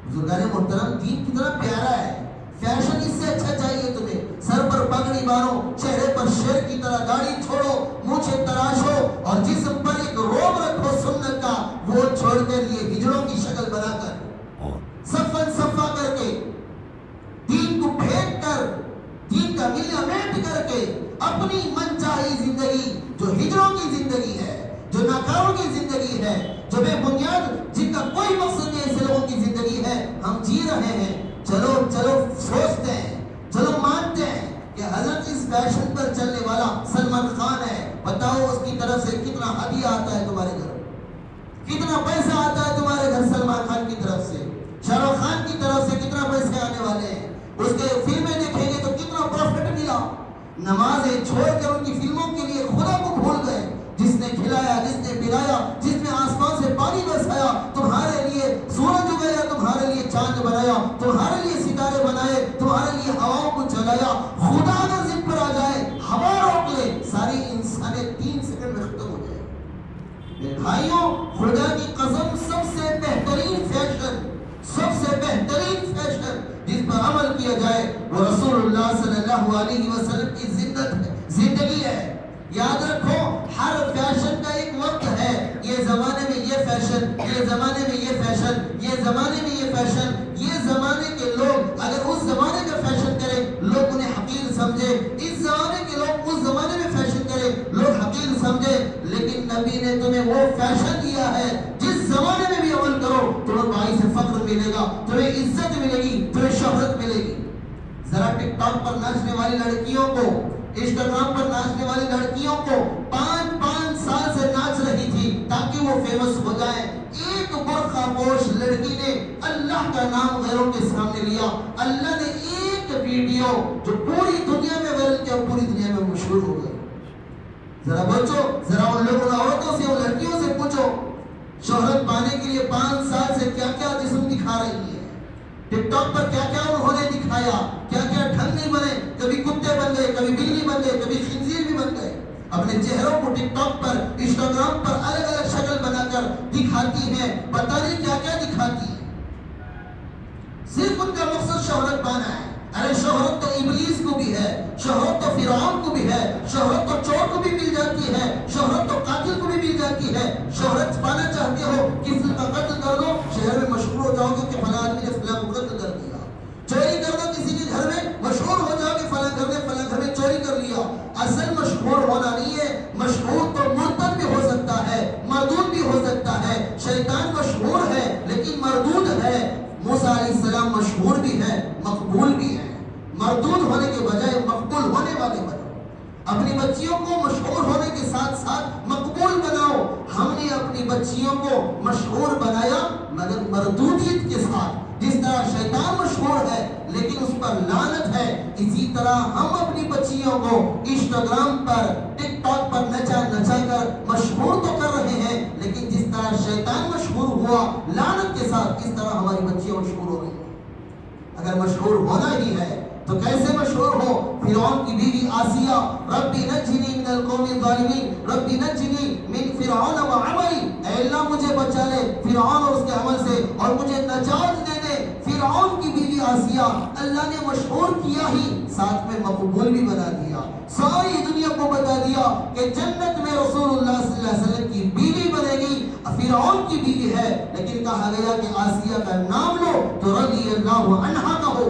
بزرگان محترم دین کتنا پیارا ہے. فیشن اس سے اچھا چاہیے تمہیں, سر پر پگڑی باندھو, چہرے پر شیر کی طرح داڑھی چھوڑو, مونچھیں تراشو, اور جسم پر ایک روب رکھو سنت کا, وہ چھوڑ کر یہ ہجڑوں کی شکل بنا کر صفن صفا کر کے اپنی من چاہی زندگی جو ہجروں کی زندگی ہے، جو ناکاروں کی زندگی ہے، جو بے بنیاد جن کا کوئی مقصد نہیں ایسے لوگوں کی زندگی ہے ہم جی رہے ہیں. چلو سوچتے ہیں، چلو مانتے ہیں کہ حضرت اس فیشن پر چلنے والا سلمان خان ہے. بتاؤ اس کی طرف سے کتنا ہدیہ آتا ہے تمہارے گھر، کتنا پیسہ آتا ہے تمہارے گھر سلمان خان کی طرف سے، شاہ رخ خان کی طرف سے کتنا پیسے آنے والے ہیں. اس کے فلمیں دیکھیں گے تو کتنا پروفٹ ملا. نمازیں چھوڑ کر ان کی فلموں کے لیے خدا کو بھول گئے. جس نے کھلایا، جس نے پلایا، جس نے آسمان سے پانی برسایا، تمہارے لیے سورج اگایا، تمہارے لیے چاند بنایا، تمہارے لیے ستارے بنائے، تمہارے لیے ہواؤں کو چلایا. خدا اگر ذمہ پر آ جائے، ہوا روک لے، ساری انسانیت 3 سیکنڈ میں ختم ہو جائے. میرے بھائیوں، خدا کی قسم سب سے بہترین فیشن جس پر عمل کیا جائے وہ رسول اللہ صلی اللہ علیہ وسلم کی زندگی ہے. یاد رکھو، ہر فیشن کا ایک وقت ہے. یہ زمانے میں یہ فیشن، یہ زمانے میں یہ فیشن، یہ زمانے میں یہ فیشن. یہ زمانے کے لوگ اگر اس زمانے کا فیشن کریں لوگ انہیں حقیر سمجھے، اس زمانے کے لوگ اس زمانے میں فیشن کریں لوگ حقیر سمجھے. لیکن نبی نے تمہیں وہ فیشن دیا ہے جس زمانے میں بھی عمل کرو تمہیں بھائی سے فخر ملے گا، تمہیں عزت ملے گی، تمہیں شہرت ملے گی. ذرا ٹک ٹاک پر ناچنے والی لڑکیوں کو، انسٹاگرام پر ناچنے والی لڑکیوں کو 5 سال سے ناچ رہی تھی تاکہ وہ فیمس ہو جائے. ایک برقع پوش لڑکی نے اللہ کا نام غیروں کے سامنے لیا. اللہ نے ایک ویڈیو جو پوری دنیا میں وائرل کیا، پوری دنیا میں مشہور ہو گئی. ذرا بچو، ذرا ان لوگوں عورتوں سے، ان لڑکیوں سے پوچھو شہرت پانے کے لیے 5 سال سے کیا کیا جسم دکھا رہی ہے. ٹک ٹاک پر کیا کیا انہوں نے دکھایا، کیا کیا ڈھنگ نہیں بنے. کبھی کتے بن گئے، کبھی بلی بن گئے، کبھی خنزیر بھی بن گئے. اپنے چہروں کو ٹک ٹاک پر، انسٹاگرام پر الگ الگ شکل بنا کر دکھاتی ہیں. پتہ نہیں کیا کیا دکھاتی ہیں. صرف ان کا مقصد شہرت پانا ہے. ارے شہرت تو ابلیس کو بھی ہے، شہرت تو فرعون کو بھی ہے، شہرت تو چور کو بھی مل جاتی ہے، شہرت تو قاتل کو بھی مل جاتی ہے. شہرت پانا چاہتے ہو کسی کا قتل کر دو، شہر میں مشہور ہو جاؤ گے کہ فلاں آدمی نے فلاں کو قتل کر دیا. چوری کر دو کسی کے گھر میں، مشہور ہو جاؤ کہ فلاں گھر نے فلاں گھر میں چوری کر لیا. اصل مشہور ہونا نہیں ہے. مشہور تو مرتد بھی ہو سکتا ہے، مردود بھی ہو سکتا ہے. شیطان مشہور ہے لیکن مردود ہے. موسیٰ علیہ السلام مشہور بھی ہے، مقبول بھی ہے. مردود ہونے کے بجائے مقبول ہونے والے بنو. اپنی بچیوں کو مشہور ہونے کے ساتھ ساتھ مقبول بناؤ. ہم نے اپنی بچیوں کو مشہور بنایا مگر مردودیت کے ساتھ. جس طرح شیطان مشہور ہے لیکن اس پر لعنت ہے، اسی طرح ہم اپنی بچیوں کو انسٹاگرام پر، ٹک ٹاک پر نچا کر مشہور تو کر رہے ہیں لیکن جس طرح شیطان مشہور ہوا لعنت کے ساتھ، اس طرح ہماری بچیاں مشہور ہو رہی ہیں. اگر مشہور ہونا ہی ہے تو کیسے مشہور ہو؟ فرعون کی بیوی آسیہ، ربی نجنی من القوم الظالمین، ربی نجنی من فرعون وعملی، اے اللہ مجھے بچا لے فرعون اور اس کے عمل سے اور مجھے نجات دے دے. فرعون کی بیوی آسیہ اللہ نے مشہور کیا ہی ساتھ میں مقبول بھی بنا دیا. ساری دنیا کو بتا دیا کہ جنت میں رسول اللہ صلی اللہ علیہ وسلم کی بیوی بنے گی. فرعون کی بیوی ہے لیکن کہا گیا کہ آسیہ کا نام لو تو رضی اللہ عنہا کہو.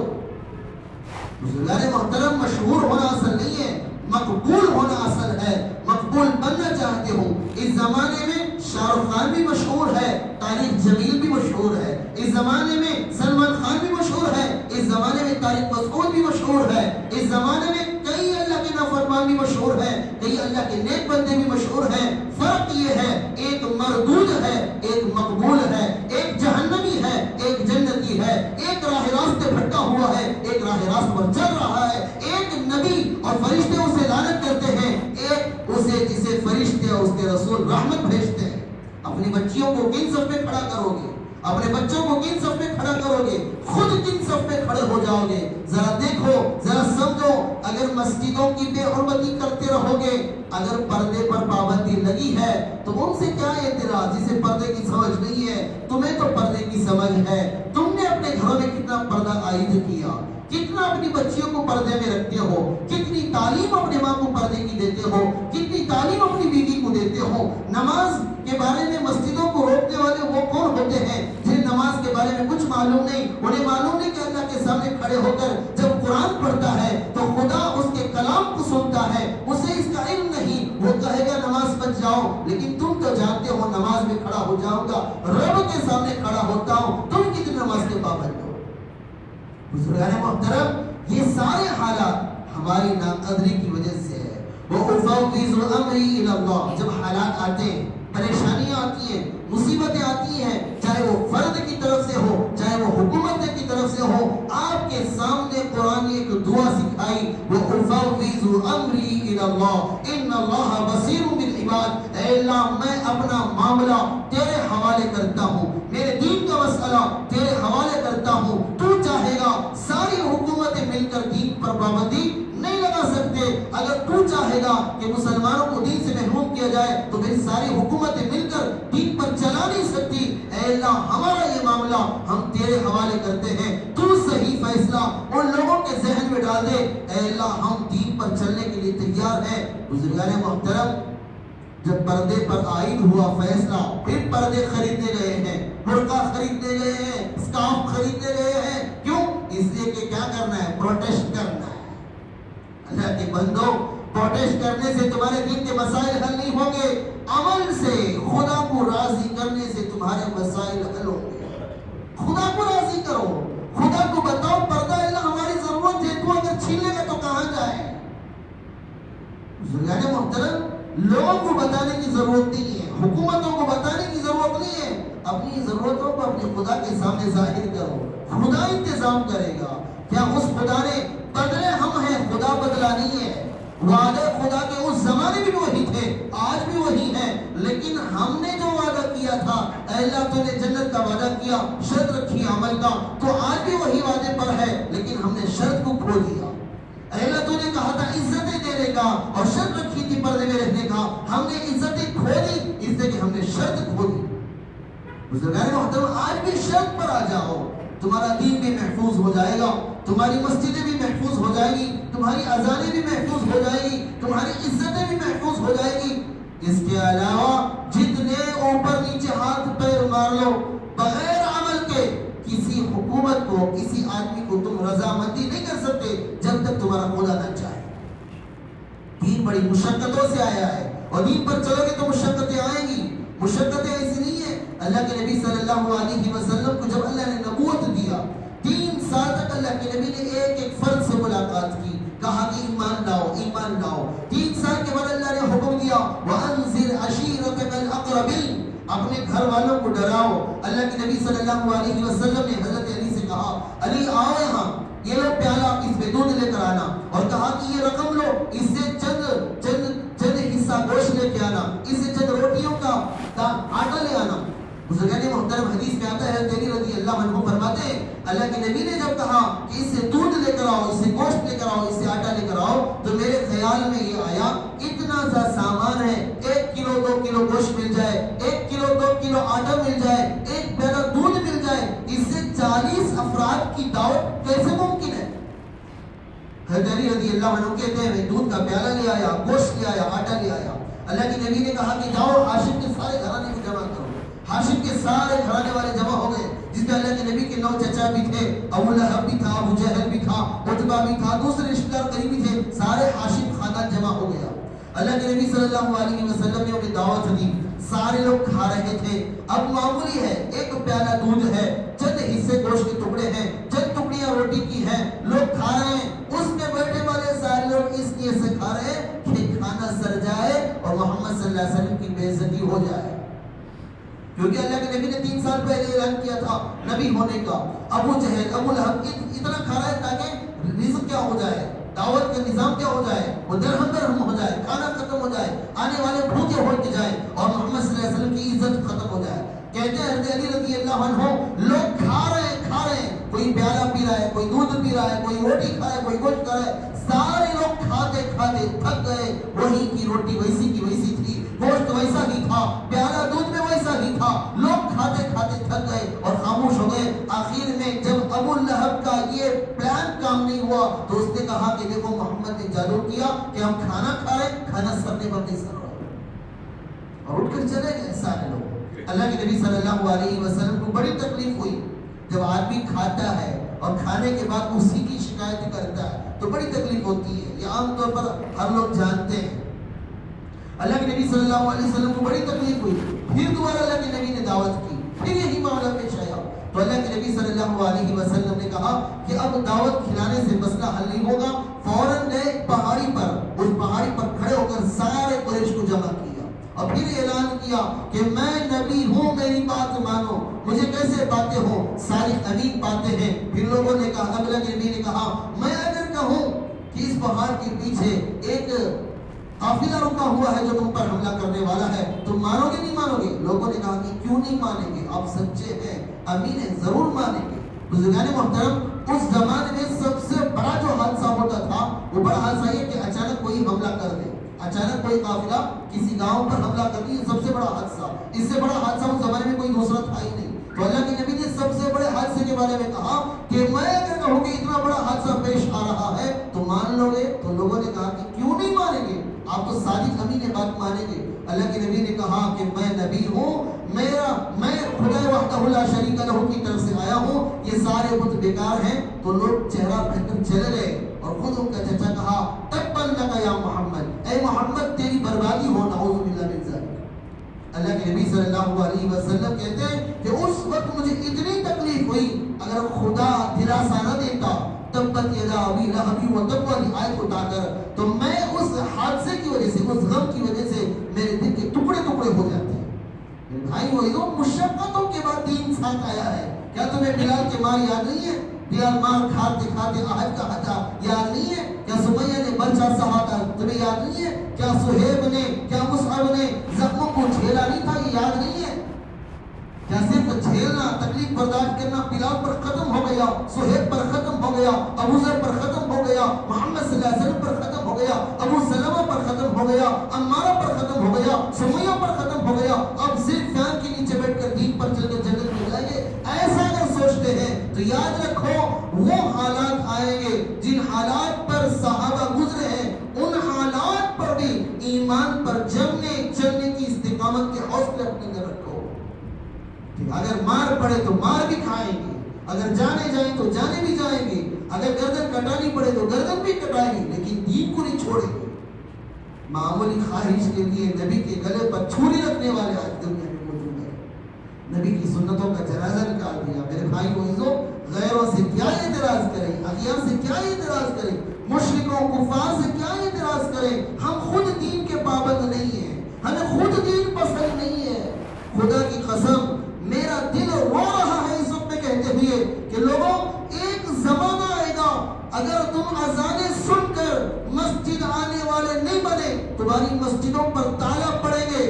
بزرگان محترم، مشہور ہونا اصل نہیں ہے، مقبول ہونا اصل ہے. مقبول بننا چاہتے ہو. اس زمانے میں شاہ رخ خان بھی مشہور ہے، طارق جمیل بھی مشہور ہے. اس زمانے میں سلمان خان بھی مشہور ہے. اس زمانے میں طارق مسعود بھی مشہور ہے. اس زمانے میں کئی اللہ کے نافرمان بھی مشہور ہیں، کئی اللہ کے نیک بندے بھی مشہور ہیں. فرق یہ ہے، ایک مردود ہے، ایک مقبول ہے. ایک جہنمی ہے، ایک جنتی ہے. ایک راہ راست پہ بھٹکا ہوا ہے، ایک راہ راست پر چل رہا ہے. ایک نبی اور فرشتے اسے لعنت کرتے ہیں، ایک اسے جسے فرشتے اور اس کے رسول رحمت بھیجتے ہیں. اپنی بچیوں کو کن صف پہ کھڑا کرو گے؟ اپنے بچوں کو کن صف پہ کھڑا کرو گے؟ خود کن صف پہ کھڑے ہو جاؤ گے؟ ذرا دیکھو، ذرا سمجھو. اگر مسجدوں کی بے حرمتی کرتے رہو گے، اگر پردے پر پابندی لگی ہے تو ان سے کیا اعتراض؟ جسے پردے کی سمجھ نہیں ہے، تمہیں تو پردے کی سمجھ ہے. تم نے اپنے گھروں میں کتنا پردہ عائد کیا، کتنا اپنی بچیوں کو پردے میں رکھتے ہو، کتنی تعلیم اپنے ماں کو پردے کی دیتے ہو، کتنی تعلیم اپنی بیوی کو دیتے ہو. نماز کے بارے میں مسجدوں کو روکنے والے وہ کون ہوتے ہیں جنہیں نماز کے بارے میں کچھ معلوم نہیں؟ انہیں معلوم نہیں کہ اللہ کے سامنے کھڑے ہو کر جب قرآن پڑھتا ہے تو خدا اس کے کلام کو سنتا ہے، اسے جاؤ لیکن تم تو جانتے ہو نماز میں کھڑا ہو جاؤں گا، رب کے سامنے کھڑا ہوتا ہوں، تم کتنی نماز کے پابند ہو؟ بزرگان محترم، یہ سارے حالات ہماری ناقدری کی وجہ سے ہے۔ وَأُفَوِّضُ أَمْرِي إِلَى اللَّهِ، جب حالات آتے ہیں، پریشانیاں آتی ہیں، مصیبتیں آتی ہیں، چاہے وہ فرد کی طرف سے ہو چاہے وہ حکومت کی طرف سے ہو، آپ کے سامنے قرآن نے ایک دعا سکھائی، وَأُفَوِّضُ أَمْرِي إِلَى اللَّهِ إِنَّ اللَّهَ بَصِيرٌ بِالْعِبَادِ، اے اللہ میں اپنا معاملہ تیرے حوالے کرتا ہوں، میرے دین کا مسئلہ تیرے حوالے کرتا ہوں، تو چاہے گا ساری حکومتیں مل کر دین پر پابندی نہیں لگا سکتے، اگر تو چاہے گا کہ مسلمانوں کو دین سے محروم کیا جائے تو پھر ساری حکومتیں مل کر دین پر چلا نہیں سکتی، اے اللہ ہمارا یہ معاملہ ہم تیرے حوالے کرتے ہیں، تو صحیح فیصلہ ان لوگوں کے ذہن میں ڈال دے، اے اللہ ہم دین پر چلنے کے لیے تیار ہیں۔ بزرگان محترم، جب پردے پر عائد ہوا فیصلہ، پھر پردے خریدنے گئے ہیں، برقع خریدنے گئے ہیں، اسکارف خریدنے گئے ہیں، کیوں؟ اس لیے کہ کیا کرنا ہے؟ پروٹیسٹ کرنا ہے۔ اللہ کے بندو، پروٹیسٹ کرنے سے تمہارے دین کے مسائل حل نہیں ہوں گے، عمل سے خدا کو راضی کرنے سے تمہارے مسائل حل ہوں گے۔ خدا کو راضی کرو، خدا کو بتاؤ پردہ اللہ ہماری ضرورت ہے، تو اگر چھین لے گا تو کہاں جائے؟ بزرگان محترم، لوگوں کو بتانے کی ضرورت نہیں ہے، حکومتوں کو بتانے کی ضرورت نہیں ہے، اپنی ضرورتوں کو اپنے خدا کے سامنے ظاہر کرو، خدا انتظام کرے گا۔ کیا اس خدا نے بدلے ہم ہیں، خدا بدلا نہیں ہے، وعدے خدا کے اس زمانے بھی وہی تھے، آج بھی وہی ہیں، لیکن ہم نے جو وعدہ کیا تھا، اے اللہ تو نے جنت کا وعدہ کیا، شرط رکھی عمل کا، تو آج بھی وہی وعدے پر ہے، لیکن ہم نے شرط کو کھو دیا۔ اے اللہ تو نے کہا تھا عزتیں دینے کا اور شرط رکھی تھی پردے میں رہنے کا، ہم نے عزتیں کھو دی اس لیے کہ ہم نے شرط کھو دی۔ بزرگان محترم، آج بھی شرط پر آ جاؤ، تمہارا دین بھی محفوظ ہو جائے گا، تمہاری مسجدیں بھی محفوظ ہو جائے گی، تمہاری اذانیں بھی محفوظ ہو جائے گی، تمہاری عزتیں بھی محفوظ ہو جائے گی۔ اس کے علاوہ جتنے اوپر نیچے ہاتھ پیر مار لو، بغیر عمل کے کسی حکومت کو، کسی آدمی کو تم رضامندی نہیں کر سکتے جب تک تمہارا خدا نہ چاہے۔ دین بڑی مشقتوں سے آیا ہے اور دین پر چلو گے تو مشقتیں آئیں گی۔ مشقتیں ایسی نہیں ہیں، اللہ کے نبی صلی اللہ علیہ وسلم کو جب اللہ نے نبوت دیا، 3 سال تک اللہ کے نبی نے ایک ایک فرد سے ملاقات کی، کہا کہ ایمان لاؤ ایمان لاؤ۔ 3 سال کے بعد اللہ نے حکم دیا وَأَنذِرْ عَشِيرَتَكَ الْأَقْرَبِينَ، اپنے گھر والوں کو ڈراؤ۔ اللہ کے نبی صلی اللہ علیہ وسلم نے حضرت علی سے کہا، علی آؤ یہاں، یہ لو پیالہ، اس میں دودھ لے کر آنا، اور کہا کہ یہ رقم لو، اس سے چند حصہ گوشت لے کے آنا، اس سے چند روٹیوں کا آٹا لے آنا۔ بزرگان محترم، حدیث میں آتا ہے علی رضی اللہ عنہ فرماتے ہیں اللہ کے نبی نے جب کہا کہ اس سے دودھ لے کر آؤ، اس سے گوشت لے کر آؤ، اس سے آٹا لے کر آؤ، تو میرے خیال میں یہ آیا اتنا سا سامان ہے، 1 کلو 2 کلو گوشت مل جائے، 1 کلو 2 کلو آٹا مل جائے، 1 پیالہ دودھ مل جائے، اس سے 40 افراد کی دعوت کیسے ممکن ہے؟ حضرت علی رضی اللہ عنہ کہتے ہیں دودھ کا پیالہ لے آیا، گوشت لے آیا، آٹا لے آیا۔ اللہ کے نبی نے کہا کہ جاؤ ہاشم کے سارے گھرانے کو جمع کرو۔ ہاشم کے سارے گھرانے والے جمع ہو گئے، جس میں اللہ کے نبی کے 9 چچا بھی تھے، ابو لہب بھی تھا، ابو جہل بھی تھا، عتبہ بھی تھا، دوسرے رشتہ دار قریبی تھے، سارے ہاشم خاندان جمع ہو گیا۔ اللہ کے نبی صلی اللہ علیہ وسلم نے انہیں دعوت دی، سارے لوگ کھا رہے تھے۔ اب معمولی ہے، 1 پیالہ دودھ ہے، چند حصے گوشت کے ٹکڑے ہیں، چند ٹکڑیاں روٹی کی ہیں، لوگ کھا رہے ہیں، اس میں بیٹھے والے سارے لوگ اس لیے سے کھا رہے ہیں کہ کھانا سر جائے اور محمد صلی اللہ علیہ وسلم کی بے عزتی ہو جائے، کیونکہ اللہ کے نبی نے 3 سال پہلے اعلان کیا تھا نبی ہونے کا۔ ابو جہل، ابو لہب اتنا کھا رہا ہے تاکہ رزق کیا ہو جائے، دعوت کا نظام کیا ہو جائے، وہ درہم ہو جائے، کھانا ختم ہو جائے، آنے والے بھوکے ہو کے جائے اور محمد صلی اللہ علیہ وسلم کی عزت ختم ہو جائے۔ کہتے ہیں حضرت علی رضی اللہ عنہ، لوگ کھا رہے ہیں، کوئی پیالہ پی رہا ہے، کوئی دودھ پی رہا ہے، کوئی روٹی کھا رہا ہے، کوئی گوشت کھا رہا ہے، سارے لوگ کھاتے کھاتے تھک گئے۔ وہی کی روٹی ویسی کی ویسی تھی، گوشت ویسا ہی تھا، پیالہ دودھ میں ویسا ہی تھا، لوگ کھاتے کھاتے تھک گئے اور خاموش ہو گئے۔ آخر میں جب ابو لہب کا یہ پلان کام نہیں ہوا تو اس نے کہا کہ دیکھو محمد نے جادو کیا کہ ہم کھانا کھا رہے ہیں، کھانا سرنے پر نہیں سر رہا، اور اٹھ کر چلے گئے سارے لوگ۔ اللہ کے نبی صلی اللہ علیہ وسلم کو بڑی تکلیف ہوئی، جب آدمی کھاتا ہے اور کھانے کے بعد اسی کی شکایت کرتا ہے تو بڑی تکلیف ہوتی ہے، یہ عام طور پر ہر لوگ جانتے ہیں۔ اللہ کے نبی صلی اللہ علیہ وسلم کو بڑی تکلیف ہوئی، پھر دوبارہ اللہ کے نبی نے دعوت کی، پھر یہی معاملہ پیش آیا، تو اللہ کے نبی صلی اللہ علیہ وسلم نے کہا کہ اب دعوت کھلانے سے مسئلہ حل نہیں ہوگا. فوراً گئے پہاڑی پر، اس پہاڑی پر کھڑے ہو کر سارے قریش کو جمع کیا اور پھر اعلان کیا کہ میں نبی ہوں، میری بات مانو. مجھے کیسے باتیں ہوں؟ ساری عجیب باتیں ہیں. پھر لوگوں نے کہا، اللہ کے نبی نے کہا میں اگر کہوں کہ اس پہاڑ کے پیچھے ایک قافلہ رکا ہوا ہے جو تم پر حملہ کرنے والا ہے، تم مانو گے نہیں مانو گے؟ لوگوں نے کہا کہ کیوں نہیں مانیں گے، آپ سچے ہیں، امین ہیں، ضرور مانیں گے. بزرگان محترم، اس زمانے میں سب سے بڑا جو حادثہ ہوتا تھا وہ بڑا حادثہ یہ کہ اچانک کوئی حملہ کر دے، اچانک کوئی قافلہ کسی گاؤں پر حملہ کر دی، سب سے بڑا حادثہ. اس سے بڑا حادثہ اس زمانے میں کوئی نصرت آئی نہیں. تو اللہ کے نبی نے سب سے بڑے حادثے کے بارے میں کہا کہ میں اگر کہوں کہ اتنا بڑا حادثہ پیش آ رہا ہے تو مان لو گے؟ تو لوگوں نے کہا کہ کیوں نہیں مانیں گے، آپ تو صادق امین بات مانیں گے. اللہ کے نبی نے کہا کہ میں نبی ہوں، میں خدا وحدہ لا شریک لہ کی طرف سے آیا ہوں، یہ سارے بت بیکار ہیں. تو لوگ چہرہ پھیر کر چلے گئے اور خود ان کا چچا کہا تبا لک یا محمد، اے محمد تیری بربادی ہو، نعوذ باللہ من ذلک. اللہ کے نبی صلی اللہ علیہ وسلم کہتے ہیں کہ اس وقت مجھے اتنی تکلیف ہوئی، اگر خدا دلاسا نہ دیتا تبت یدا ابی لہب وتب والی آیت اٹھا کر، تو میں اس حادثے کی وجہ سے، اس غم کی وجہ سے میرے دل کے ٹکڑے ٹکڑے ہو جاتے. میرے بھائی وہ مشقتوں کے بعد دین ساتھ آیا ہے. کیا تمہیں بلال کے مار یاد نہیں ہے؟ بلال مار کھاتے کھاتے عہد کا ہٹا یاد نہیں ہے؟ کیا سمیہ نے برچہ سہا تھا تمہیں یاد نہیں ہے؟ کیا صہیب نے، کیا مصعب نے زخموں کو جھیلا نہیں تھا، یہ یاد نہیں ہے؟ کیا صرف جھیلنا، تکلیف برداشت کرنا بلال پر ختم ہو گیا، صہیب پر ختم ہو گیا، ابو ذر پر ختم ہو گیا، محمد صلی اللہ علیہ وسلم پر ختم ہو گیا، ابو سلمہ پر ختم ہو گیا، عمارہ پر ختم ہو گیا، سمیہ پر ختم ہو گیا، اب صرف فین کے نیچے بیٹھ کر دین پر چل کر جنت میں جائیں گے؟ ایسا اگر سوچتے ہیں تو یاد رکھو وہ حالات آئیں گے جن حالات پر صحابہ گزرے ہیں، ان حالات پر بھی ایمان پر جمنے چلنے کی استقامت کے حوصلے اپنے اندر رکھو. اگر مار پڑے تو مار بھی کھائیں گے، اگر جانے جائیں تو جانے بھی جائیں گے، اگر گردن کٹانی پڑے تو گردن بھی کٹائیں گے، لیکن دین کو نہیں چھوڑیں گے. معمولی خواہش کے لیے نبی کے گلے پر چھری رکھنے والے آج دنیا میں موجود ہیں. نبی کی سنتوں کا جنازہ نکال دیا. میرے بھائی کو غیروں سے کیا اعتراض کریں، اغیار سے کیا اعتراض کریں، مشرکوں کفار سے کیا اعتراض کریں؟ ہم خود دین کے پابند نہیں ہیں، ہمیں خود دین پسند نہیں ہے. خدا کی قسم میرا دل رو رہا ہے اس وقت میں کہتے ہوئے کہ لوگوں ایک زمانہ آئے گا اگر تم اذانیں سن کر مسجد آنے والے نہیں بنے، تمہاری مسجدوں پر تالا پڑیں گے.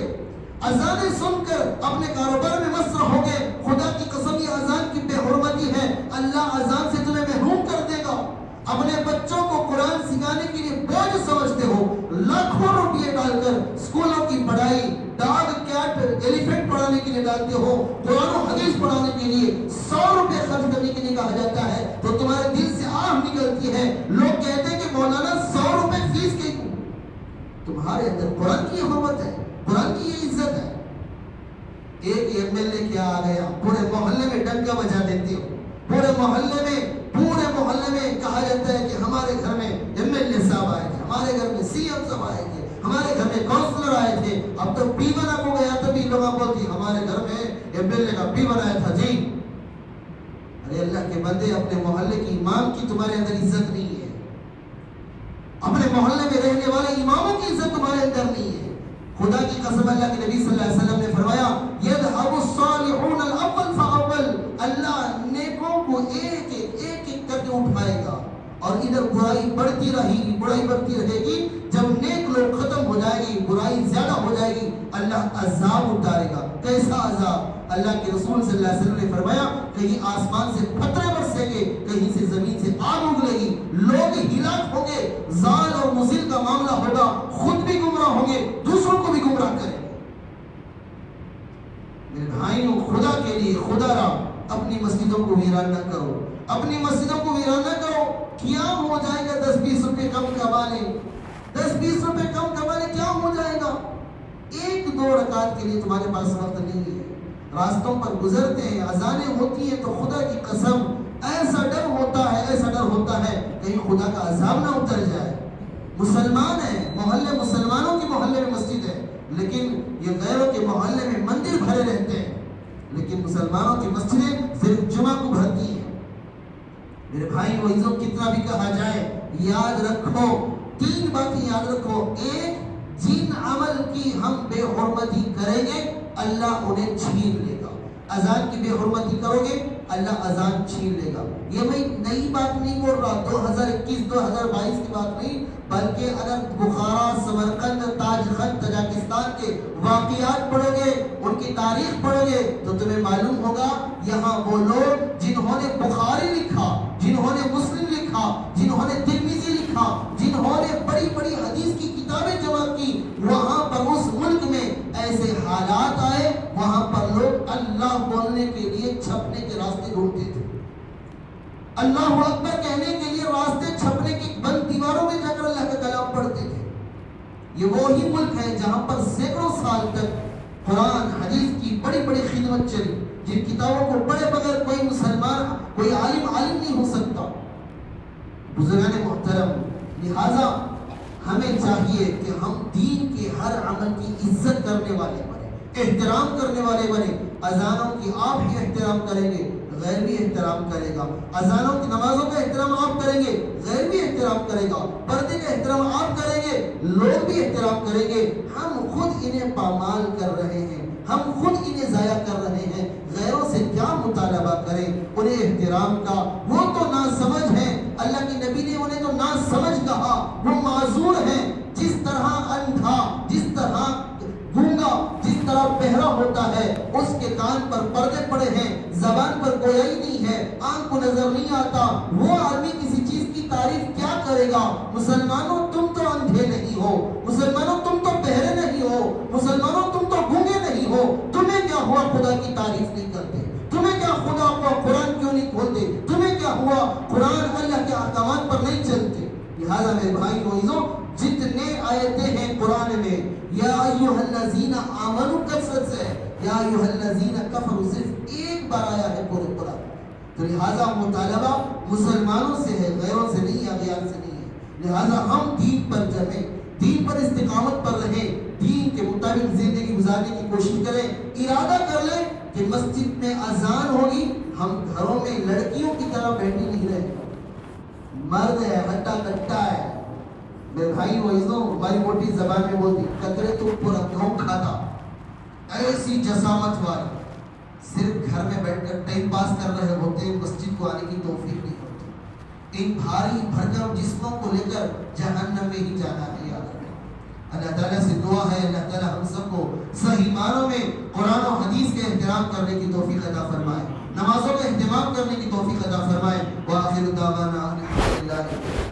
اذانیں سن کر اپنے کاروبار میں مصروف رہو گے. خدا کی قسم یہ اذان کی بے حرمتی ہے، اللہ اذان سے تمہیں محروم کر دے گا. اپنے بچوں کو قرآن سکھانے کے لیے بوجھ سمجھتے ہو، لاکھوں روپئے ڈال کر اسکولوں کی پڑھائی، ڈاگ کیٹ ایلیفینٹ پڑھانے کے لیے ڈالتے ہو، قرآن و حدیث پڑھانے کے لیے 100 روپے خرچ کرنے کے لیے کہا جاتا ہے تو تمہارے دل سے آہ نکلتی ہے. لوگ کہتے ہیں کہ مولانا 100 روپے فیس کی. تمہارے اندر قرآن کی حرمت ہے، قرآن کی یہ عزت ہے. ایک ایم ایل اے کیا آ گیا، پورے محلے میں ڈنکا بجا دیتے ہو، پورے محلے میں کہا جاتا ہے کہ ہمارے گھر میں ایم ایل اے صاحب آئے تھے، ہمارے گھر میں سی ایم صاحب آئے تھے، ہمارے گھر میں کونسلر آئے تھے. اب تو پی بنا کو گیا تبھی لوگ بولتے ہمارے گھر میں ایم ایل اے کا پی بنایا تھا جی. ارے اللہ کے بندے، اپنے محلے کی امام کی تمہارے اندر عزت نہیں ہے، اپنے محلے میں رہنے والے اماموں کی عزت تمہارے اندر نہیں ہے. خدا کی قسم اللہ کے نبی صلی اللہ علیہ وسلم نے فرمایا یذهب الصالحون الاول فاول، اللہ نیکوں کو ایک ایک کر کے اٹھائے گا اور ادھر برائی بڑھتی رہے گی. جب نیک لوگ ختم ہو جائے گی، برائی زیادہ ہو جائے گی، اللہ عذاب اتارے گا. کیسا عذاب؟ اللہ کے رسول صلی اللہ علیہ وسلم نے فرمایا کہیں آسمان سے پتھرے برسیں گے، کہیں سے زمین سے آگ اگلے گی، لوگ ہلاک ہوں گے، زال اور مزل کا معاملہ ہوگا، خود بھی گمراہ ہوں گے، دوسروں کو بھی گمراہ کریں گے. میرے بھائیوں، خدا کے لیے خدا را اپنی مسجدوں کو ویران نہ کرو، اپنی مسجدوں کو ویران نہ کرو. کیا ہو جائے گا 10-20 روپے کم کما لیں، 10-20 روپے کم کما لیں، کیا ہو جائے گا؟ 1-2 رکعت کے لیے تمہارے پاس وقت نہیں ہے، راستوں پر گزرتے ہیں، اذانیں ہوتی ہیں تو خدا کی قسم ایسا ڈر ہوتا ہے کہیں خدا کا عذاب نہ اتر جائے. مسلمان ہیں، محلے مسلمانوں کے محلے میں مسجد ہے، لیکن مسلمانوں کی مسجدیں صرف جمعہ کو بھرتی ہیں۔ میرے بھائی و عزیزوں، کتنا بھی کہا جائے، یاد رکھو 3 باتیں یاد رکھو۔ ایک، جن عمل کی ہم بے حرمتی کریں گے اللہ انہیں چھین لے گا۔ اذان کی بے حرمتی کرو گے اللہ اذان چھین لے گا۔ یہ میں نئی بات نہیں بول رہا، 2021-2022 کی بات نہیں، بلکہ اگر بخارا، سمرقند، تاجخند، تاجکستان کے واقعات پڑھو گے، ان کی تاریخ پڑھو گے تو تمہیں معلوم ہوگا یہاں وہ لوگ جنہوں نے بخاری لکھا، جنہوں نے مسلم لکھا، جنہوں نے ترمذی لکھا، جنہوں نے بڑی بڑی حدیث کی کتابیں جمع کی، وہاں پر اس ملک میں ایسے حالات آئے وہاں پر لوگ اللہ بولنے کے لیے چھپنے کے راستے ڈھونڈتے تھے، اللہ اکبر کہنے کے لیے راستے چھپنے کی بند دیواروں میں جا کر اللہ کا کلام پڑھتے تھے۔ یہ وہی ملک ہے جہاں پر سینکڑوں سال تک قرآن حدیث کی بڑی بڑی خدمت چلی، جن کتابوں کو پڑھے بغیر کوئی مسلمان، کوئی عالم نہیں ہو سکتا۔ بزرگان محترم، لہذا ہمیں چاہیے کہ ہم دین کے ہر عمل کی عزت کرنے والے بنے، احترام کرنے والے بنے۔ اذانوں کی آپ ہی احترام کریں گے، غیر بھی احترام کرے گا۔ اذانوں کی نمازوں کا احترام آپ کریں گے، غیر بھی احترام کرے گا۔ پردے کا احترام آپ کریں گے، لوگ بھی احترام کریں گے۔ ہم خود انہیں پامال کر رہے ہیں، ہم خود انہیں ضائع کر رہے ہیں، غیروں سے کیا مطالبہ کریں انہیں احترام کا؟ وہ تو ناسمجھ ہیں، اللہ کے نبی نے انہیں تو ناسمجھ کہا، وہ معذور ہیں۔ جس طرح اندھا، جس طرح گونگا، جس طرح بہرا ہوتا ہے، اس کے کان پر پردے پڑے ہیں، زبان پر گویائی نہیں ہے، آنکھ کو نظر نہیں آتا، وہ آدمی کسی چیز کی تعریف کیا کرے گا؟ مسلمانوں تم تو اندھے نہیں ہو، مسلمانوں تم تو بہرے نہیں ہو، مسلمانوں تم تو گونگے نہیں ہو، تمہیں کیا ہوا خدا کی تعریف نہیں کرتے؟ تمہیں کیا خدا ہوا قرآن کیوں نہیں کھولتے؟ تمہیں کیا ہوا قرآن اللہ کے احکامات پر نہیں چلتے؟ لہذا میرے بھائی و عزیزوں، جتنے آیتیں ہیں قرآن میں، یا ایھا الذین آمنوا کثرت سے، یا ایھا الذین کفروا صرف ایک بار آیا ہے پورے قرآن۔ تو لہذا مطالبہ مسلمانوں سے ہے، غیروں سے نہیں، اغیار سے نہیں ہے۔ لہذا ہم دین پر جمیں، دین پر استقامت پر رہیں، دین کے مطابق زندگی گزارنے کی کوشش کریں۔ ارادہ کر لیں کہ مسجد میں اذان ہوگی، ہم گھروں میں لڑکیوں کی طرح بیٹھی نہیں رہے، مرد ہے، ہٹا کٹا ہے۔ میرے بھائی و عزیزوں، ہماری موٹی زبان میں بولتی کترے تو پورا گھوں کھاتا، ایسی جسامت والی، صرف گھر میں بیٹھ کر ٹائم پاس کر رہے ہوتے ہیں، مسجد کو آنے کی توفیق نہیں ہوتی۔ ان بھاری بھرکم جسموں کو لے کر جہنم میں ہی جانا ہے، یاد رکھیں۔ اللہ تعالیٰ سے دعا ہے اللہ تعالیٰ ہم سب کو صحیح معنوں میں قرآن و حدیث کے احترام کرنے کی توفیق عطا فرمائے، نمازوں کا اہتمام کرنے کی توفیق عطا فرمائے۔ وآخر دعوانا الحمدللہ۔